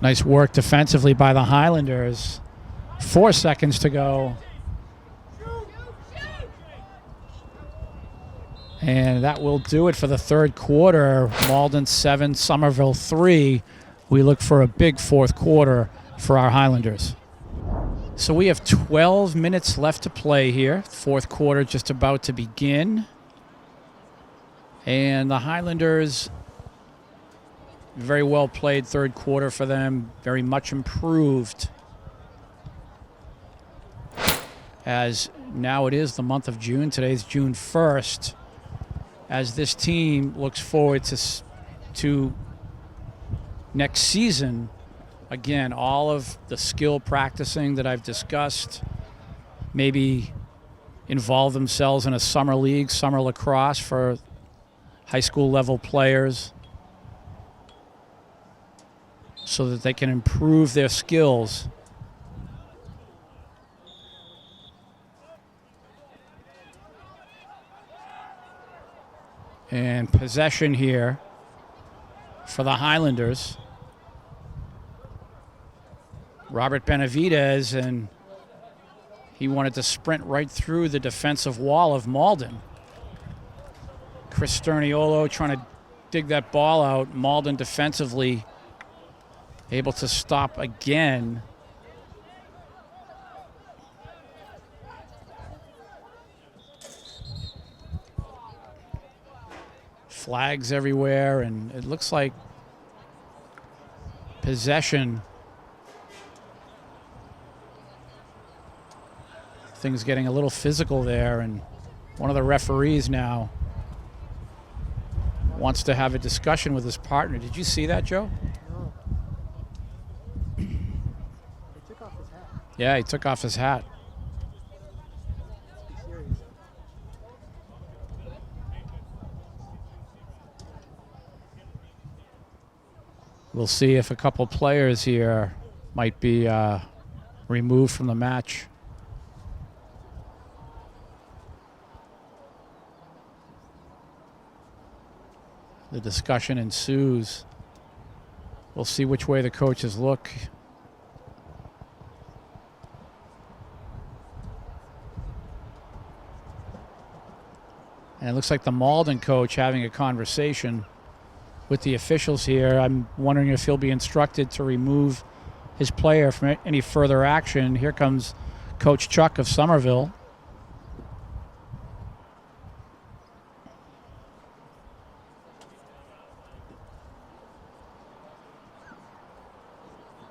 Nice work defensively by the Highlanders. 4 seconds to go. And that will do it for the third quarter. Malden 7, Somerville 3. We look for a big fourth quarter for our Highlanders. So we have 12 minutes left to play here. Fourth quarter just about to begin. And the Highlanders, very well played third quarter for them. Very much improved. As now it is the month of June. Today's June 1st. As this team looks forward to next season, again, all of the skill practicing that I've discussed, maybe involve themselves in a summer league, summer lacrosse for high school level players so that they can improve their skills. And possession here for the Highlanders. Robert Benavidez, and he wanted to sprint right through the defensive wall of Malden. Chris Sterniolo trying to dig that ball out. Malden defensively able to stop again. Flags everywhere, and it looks like possession. Things getting a little physical there, and one of the referees now wants to have a discussion with his partner. Did you see that, Joe? No. He took off his hat. Yeah, he took off his hat. Let's be serious. We'll see if a couple players here might be removed from the match. The discussion ensues. We'll see which way the coaches look. And it looks like the Malden coach having a conversation with the officials here. I'm wondering if he'll be instructed to remove his player from any further action. Here comes Coach Chuck of Somerville.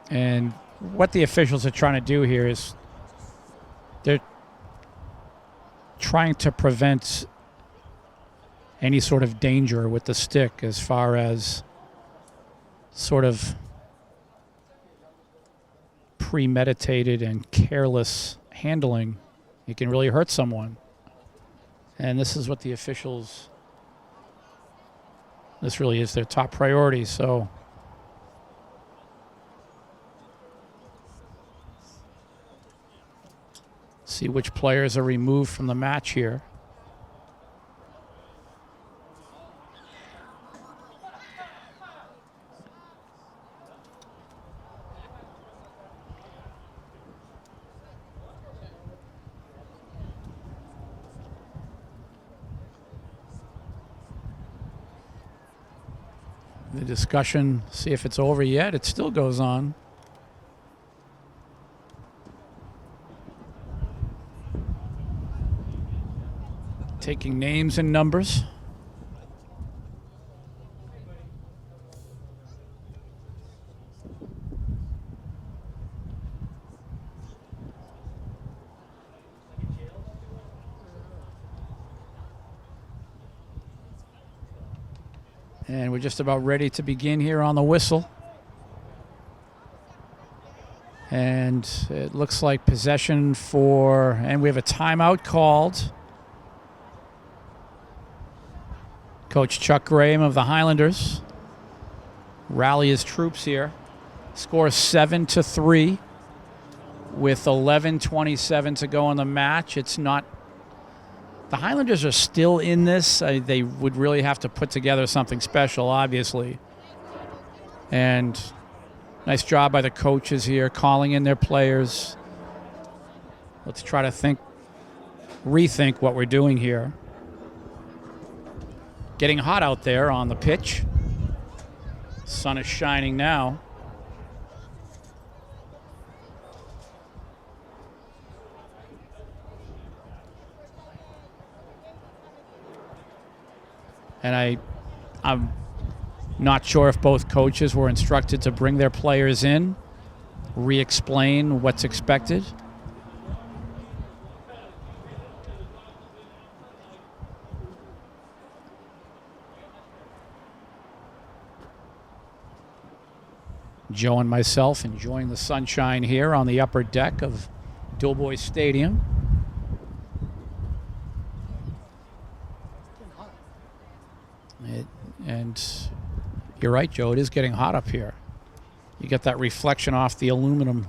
And what the officials are trying to do here is they're trying to prevent any sort of danger with the stick as far as sort of premeditated and careless handling. It can really hurt someone. And this is what the officials, this really is their top priority. So see which players are removed from the match here. The discussion, see if it's over yet. It still goes on. Taking names and numbers. And we're just about ready to begin here on the whistle. And it looks like possession for, and we have a timeout called. Coach Chuck Graham of the Highlanders rally his troops here. Scores 7-3 with 11:27 to go in the match. It's not, the Highlanders are still in this. They would really have to put together something special, obviously. And nice job by the coaches here, calling in their players. Let's try to rethink what we're doing here. Getting hot out there on the pitch. Sun is shining now. And I'm not sure if both coaches were instructed to bring their players in, re-explain what's expected. Joe and myself enjoying the sunshine here on the upper deck of Doughboys Stadium. And you're right, Joe, it is getting hot up here. You get that reflection off the aluminum.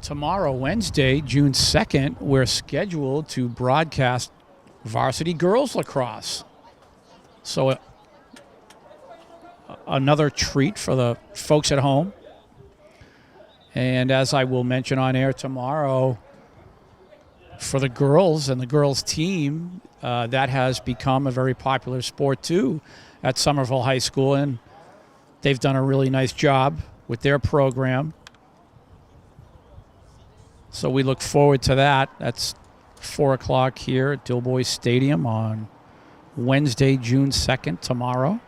Tomorrow, Wednesday, June 2nd, we're scheduled to broadcast varsity girls lacrosse. So another treat for the folks at home. And as I will mention on air tomorrow, for the girls and the girls team, that has become a very popular sport too at Somerville High School, and they've done a really nice job with their program. So we look forward to that. That's 4 o'clock here at Doughboys Stadium on Wednesday, June 2nd, tomorrow.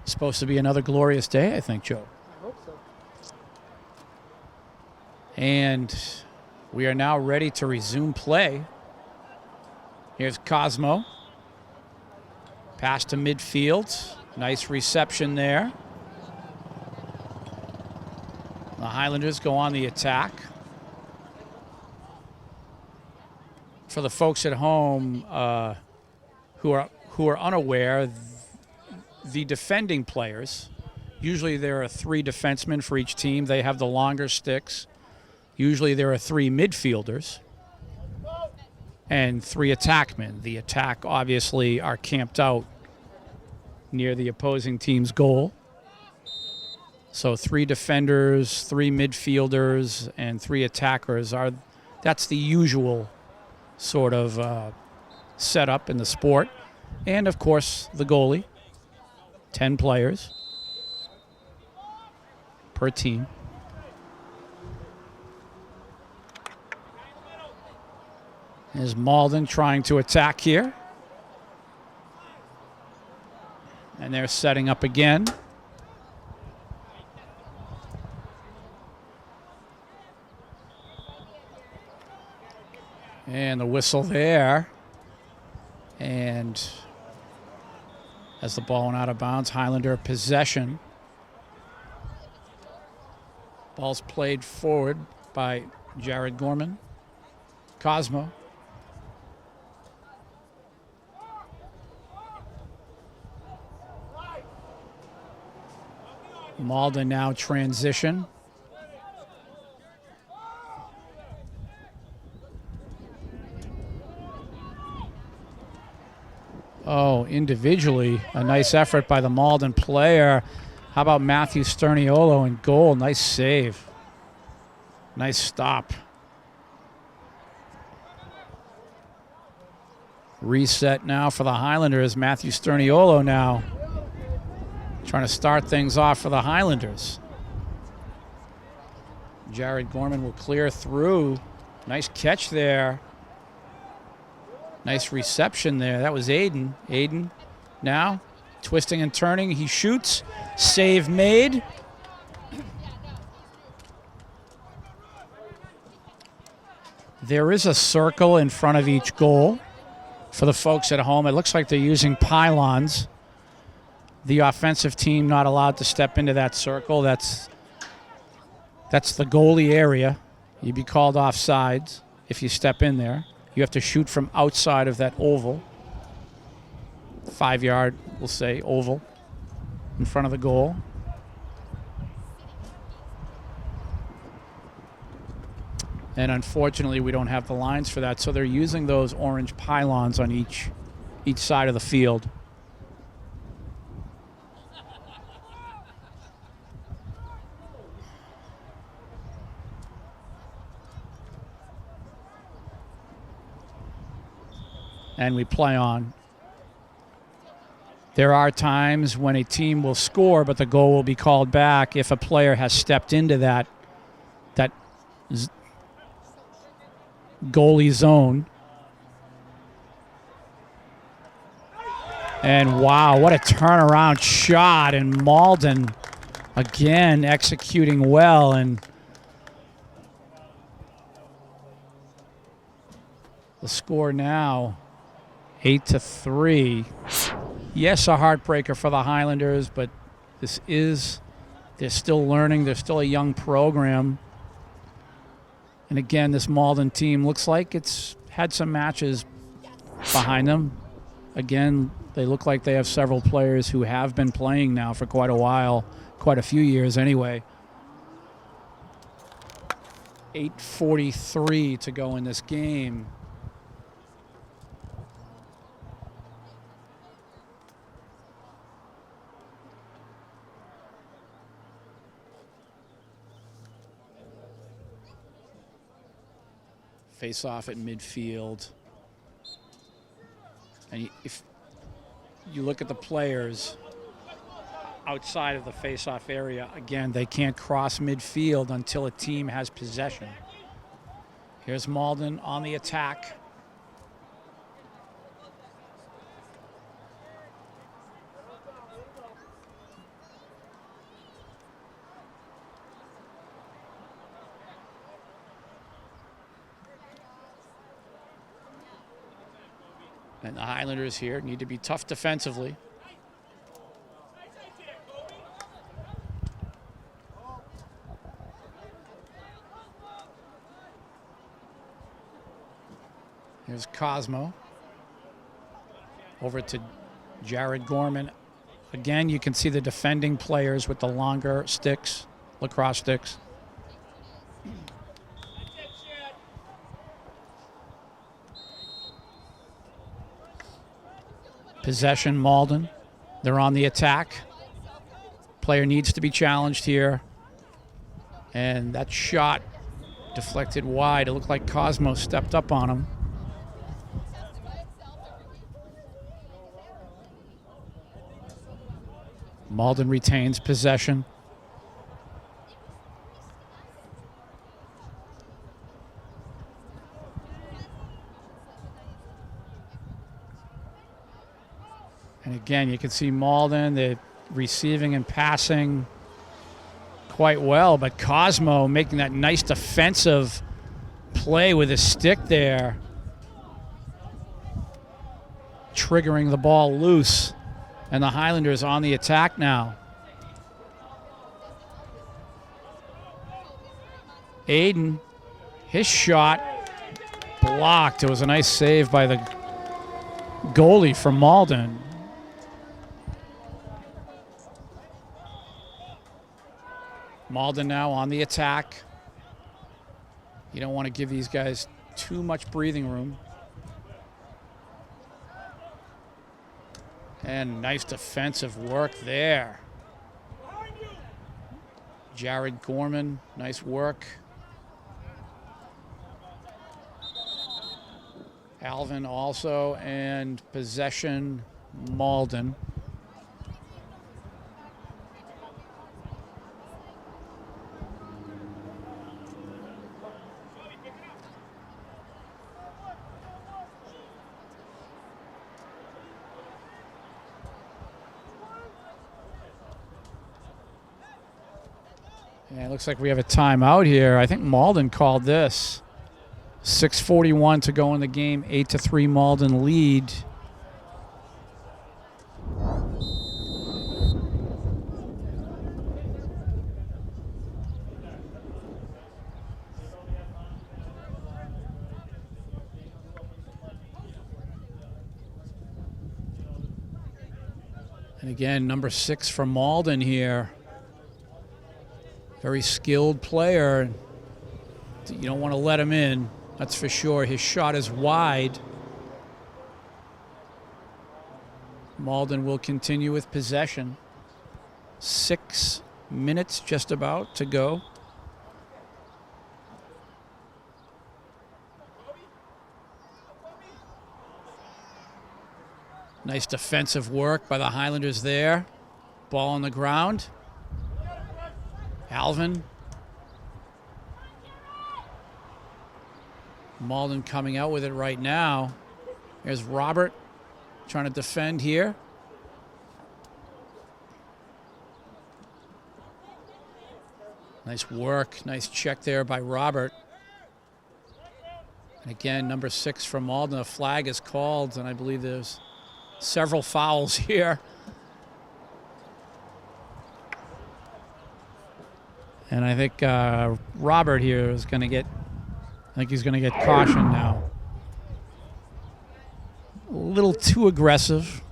Supposed to be another glorious day, I think, Joe. I hope so. And we are now ready to resume play. Here's Cosmo. Pass to midfield. Nice reception there. The Highlanders go on the attack. For the folks at home who are unaware, the defending players, usually there are 3 defensemen for each team. They have the longer sticks. Usually there are 3 midfielders and 3 attackmen. The attack obviously are camped out near the opposing team's goal. So 3 defenders, 3 midfielders, and 3 attackers that's the usual sort of setup in the sport. And of course the goalie. 10 players per team. Is Malden trying to attack here. And they're setting up again. And the whistle there. And as the ball went out of bounds, Highlander possession. Ball's played forward by Jared Gorman. Cosmo. Malden now transition. Oh, individually, a nice effort by the Malden player. How about Matthew Sterniolo in goal? Nice save. Nice stop. Reset now for the Highlanders. Matthew Sterniolo now trying to start things off for the Highlanders. Jared Gorman will clear through. Nice catch there. Nice reception there. That was Aiden. Aiden now twisting and turning. He shoots. Save made. There is a circle in front of each goal for the folks at home. It looks like they're using pylons. The offensive team not allowed to step into that circle. That's the goalie area. You'd be called offsides if you step in there. You have to shoot from outside of that oval. 5 yard, we'll say, oval in front of the goal. And unfortunately, we don't have the lines for that, so they're using those orange pylons on each side of the field. And we play on. There are times when a team will score, but the goal will be called back if a player has stepped into that goalie zone. And wow, what a turnaround shot. And Malden again executing well. And the score now 8-3. Yes, a heartbreaker for the Highlanders, but they're still learning. They're still a young program. And again, this Malden team looks like it's had some matches behind them. Again, they look like they have several players who have been playing now for quite a while, quite a few years anyway. 8:43 to go in this game. Face off at midfield. And if you look at the players outside of the face-off area, again, they can't cross midfield until a team has possession. Here's Malden on the attack. And the Highlanders here need to be tough defensively. Here's Cosmo. Over to Jared Gorman. Again, you can see the defending players with the longer sticks, lacrosse sticks. Possession, Malden. They're on the attack. Player needs to be challenged here. And that shot deflected wide. It looked like Cosmo stepped up on him. Malden retains possession. And again, you can see Malden, they're receiving and passing quite well, but Cosmo making that nice defensive play with his stick there, triggering the ball loose. And the Highlanders on the attack now. Aiden, his shot blocked. It was a nice save by the goalie from Malden. Malden now on the attack. You don't want to give these guys too much breathing room. And nice defensive work there. Jared Gorman, nice work. Alvin also, and possession, Malden. And it looks like we have a timeout here. I think Malden called this. 6:41 to go in the game. 8-3 Malden lead. And again, number 6 for Malden here. Very skilled player. You don't want to let him in, that's for sure. His shot is wide. Malden will continue with possession. 6 minutes just about to go. Nice defensive work by the Highlanders there. Ball on the ground. Alvin. Malden coming out with it right now. There's Robert trying to defend here. Nice work, nice check there by Robert. And again, number 6 from Malden. A flag is called, and I believe there's several fouls here. And I think Robert here is going to get, I think he's going to get cautioned now. A little too aggressive.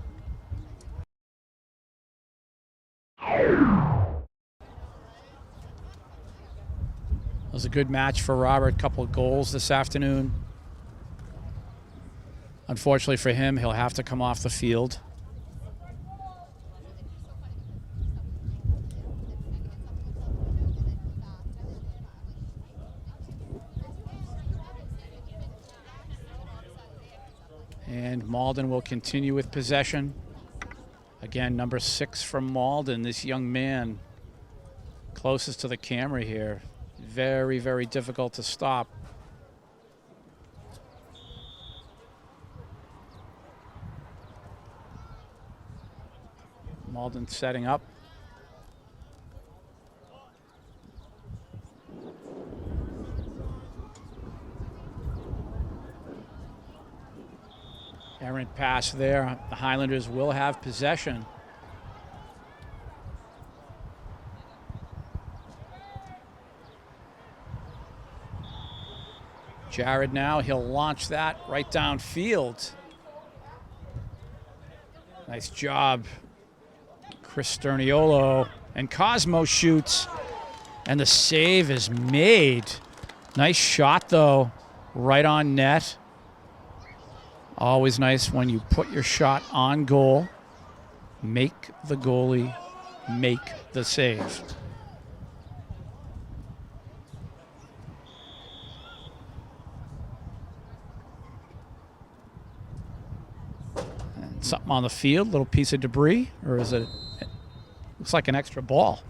It was a good match for Robert. Couple of goals this afternoon. Unfortunately for him, he'll have to come off the field. And Malden will continue with possession. Again, number 6 from Malden, this young man closest to the camera here. Very, very difficult to stop. Malden setting up. Errant pass there. The Highlanders will have possession. Jared now, he'll launch that right downfield. Nice job. Chris Sterniolo, and Cosmo shoots, and the save is made. Nice shot though, right on net. Always nice when you put your shot on goal. Make the goalie make the save. And something on the field, little piece of debris, or is it? Looks like an extra ball.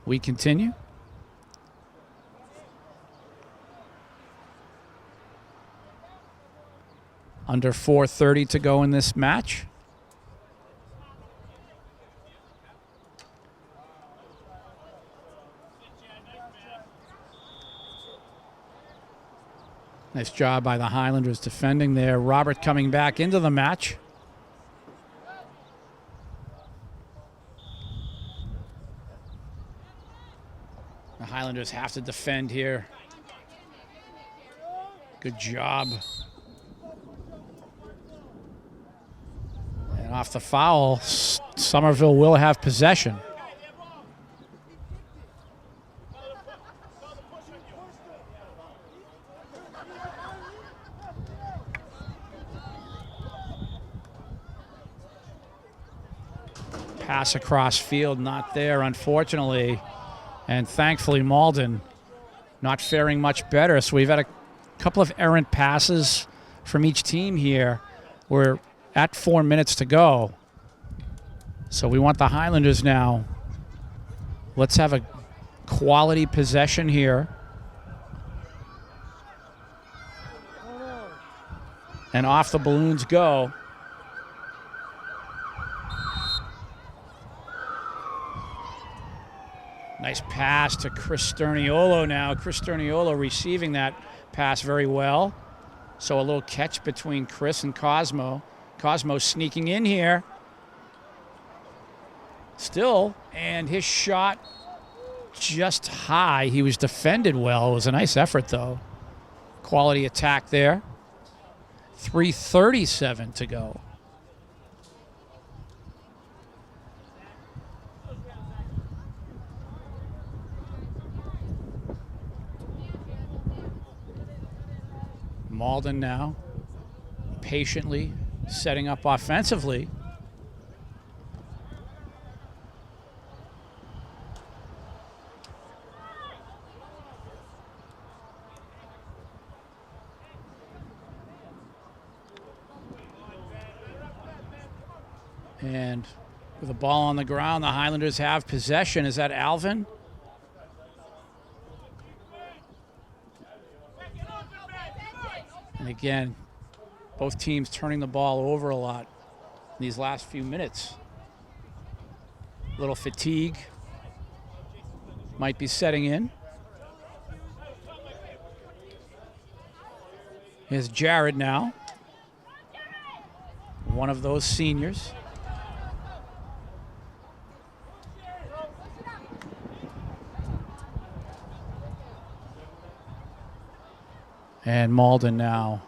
We continue. Under 4:30 to go in this match. Nice job by the Highlanders defending there. Robert coming back into the match. The Highlanders have to defend here. Good job. And off the foul, Somerville will have possession. Pass across field, not there, unfortunately. And thankfully, Malden not faring much better. So we've had a couple of errant passes from each team here. We're at 4 minutes to go. So we want the Highlanders now. Let's have a quality possession here. And off the balloons go. Nice pass to Chris Sterniolo now. Chris Sterniolo receiving that pass very well. So a little catch between Chris and Cosmo. Cosmo sneaking in here. Still, and his shot just high. He was defended well. It was a nice effort, though. Quality attack there. 3:37 to go. Malden now patiently setting up offensively. And with the ball on the ground, the Highlanders have possession. Is that Alvin? And again, both teams turning the ball over a lot in these last few minutes. A little fatigue might be setting in. Here's Jared now, one of those seniors. And Malden now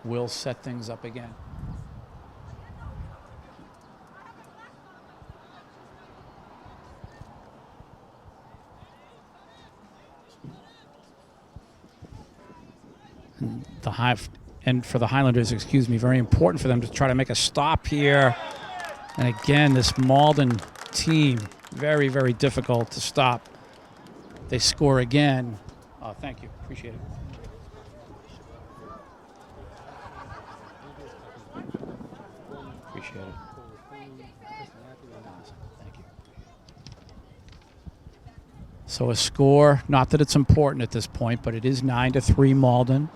will set things up again. And for the Highlanders, excuse me, very important for them to try to make a stop here. And again, this Malden team, very, very difficult to stop. They score again. Oh, thank you. Appreciate it. Appreciate it. Thank you. So a score, not that it's important at this point, but it is 9-3 Malden.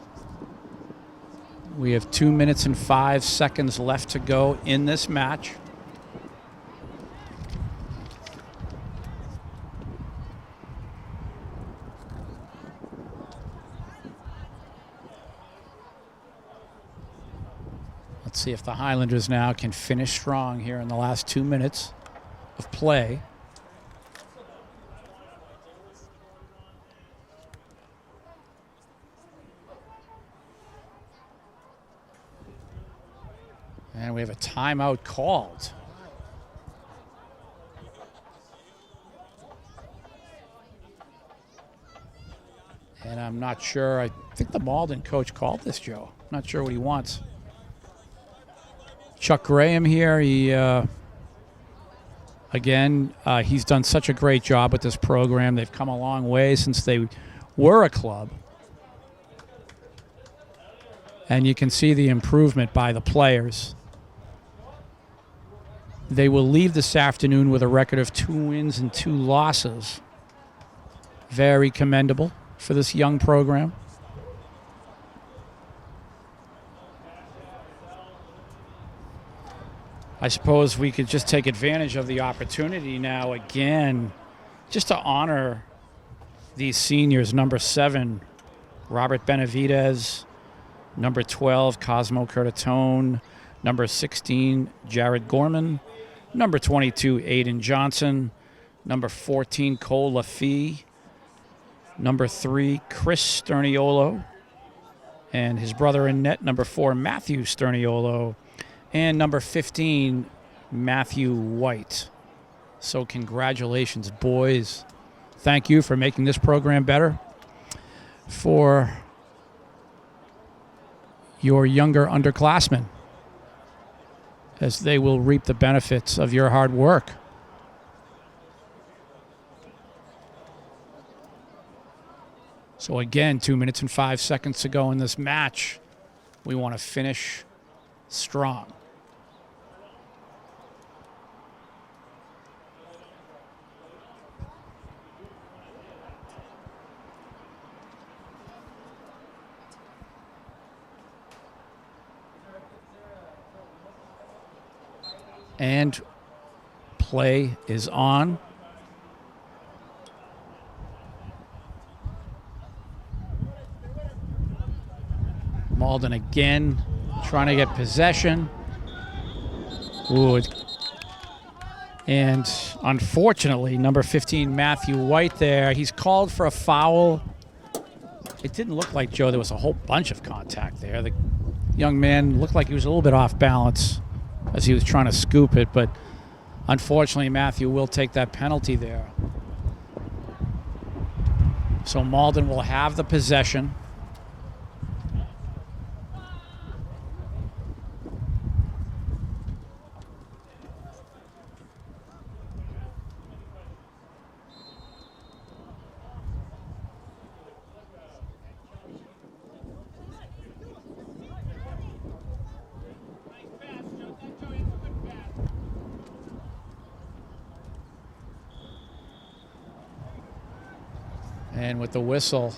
We have 2 minutes and 5 seconds left to go in this match. Let's see if the Highlanders now can finish strong here in the last 2 minutes of play. And we have a timeout called. And I'm not sure. I think the Malden coach called this, Joe. Not sure what he wants. Chuck Graham here. He he's done such a great job with this program. They've come a long way since they were a club. And you can see the improvement by the players. They will leave this afternoon with a record of 2 wins and 2 losses. Very commendable for this young program. I suppose we could just take advantage of the opportunity now again, just to honor these seniors. Number 7, Robert Benavidez. Number 12, Cosmo Curtatone. Number 16, Jared Gorman. Number 22, Aiden Johnson. Number 14, Cole Lafee. Number 3, Chris Sterniolo. And his brother in net, number 4, Matthew Sterniolo. And number 15, Matthew White. So congratulations, boys. Thank you for making this program better for your younger underclassmen, as they will reap the benefits of your hard work. So again, 2 minutes and 5 seconds to go in this match. We want to finish strong. And play is on. Malden again trying to get possession. Ooh, and unfortunately, number 15, Matthew White there, he's called for a foul. It didn't look like, Joe, there was a whole bunch of contact there. The young man looked like he was a little bit off balance as he was trying to scoop it, but unfortunately, Matthew will take that penalty there. So Malden will have the possession. And with the whistle,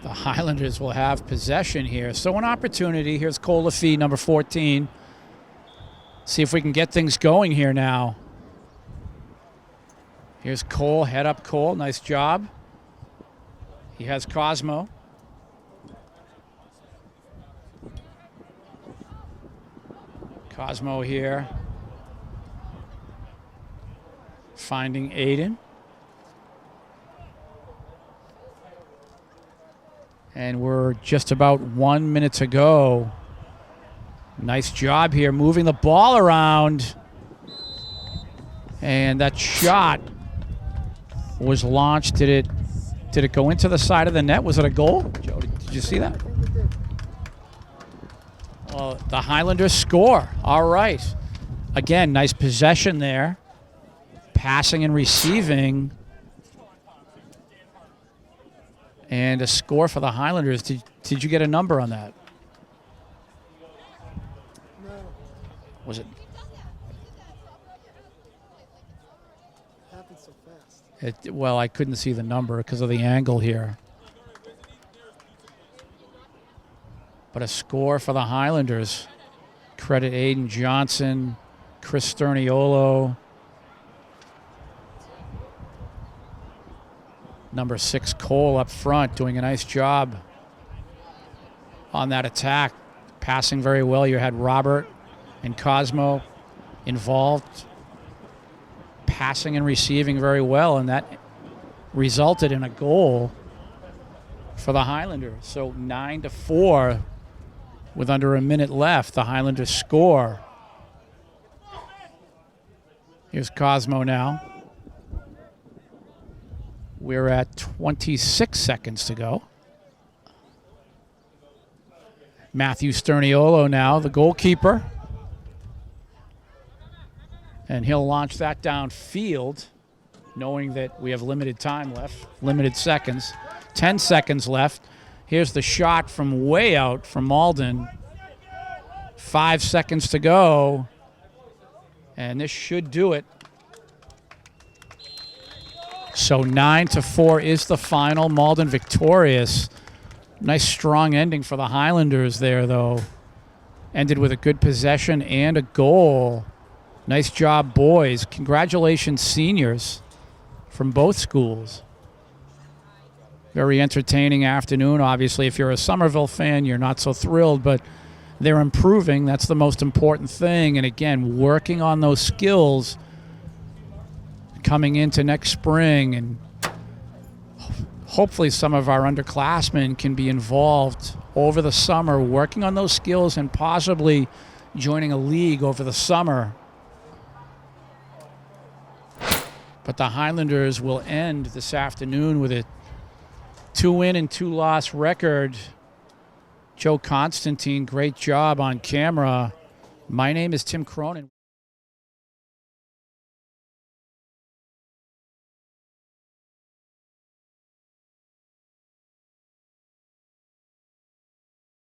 the Highlanders will have possession here. So an opportunity. Here's Cole Lafee, number 14. See if we can get things going here now. Here's Cole, head up Cole, nice job. He has Cosmo. Cosmo here. Finding Aiden. And we're just about 1 minute to go. Nice job here moving the ball around. And that shot was launched. Did it go into the side of the net? Was it a goal? Joe, did you see that? I think it did. Well, the Highlanders score. All right. Again, nice possession there. Passing and receiving. And a score for the Highlanders. Did you get a number on that? No, Was it? it happened so fast. Well, I couldn't see the number because of the angle here. But a score for the Highlanders. Credit Aiden Johnson, Chris Sterniolo. Number 6, Cole up front, doing a nice job on that attack. Passing very well. You had Robert and Cosmo involved. Passing and receiving very well, and that resulted in a goal for the Highlanders. So 9-4 with under a minute left. The Highlanders score. Here's Cosmo now. We're at 26 seconds to go. Matthew Sterniolo now, the goalkeeper. And he'll launch that downfield, knowing that we have limited time left, limited seconds. 10 seconds left. Here's the shot from way out from Malden. 5 seconds to go. And this should do it. So 9-4 is the final. Malden victorious. Nice strong ending for the Highlanders there, though. Ended with a good possession and a goal. Nice job, boys. Congratulations, seniors from both schools. Very entertaining afternoon. Obviously, if you're a Somerville fan, you're not so thrilled, but they're improving. That's the most important thing. And again, working on those skills coming into next spring, and hopefully some of our underclassmen can be involved over the summer working on those skills and possibly joining a league over the summer. But the Highlanders will end this afternoon with a 2-win and 2-loss record. Joe Constantine, great job on camera. My name is Tim Cronin.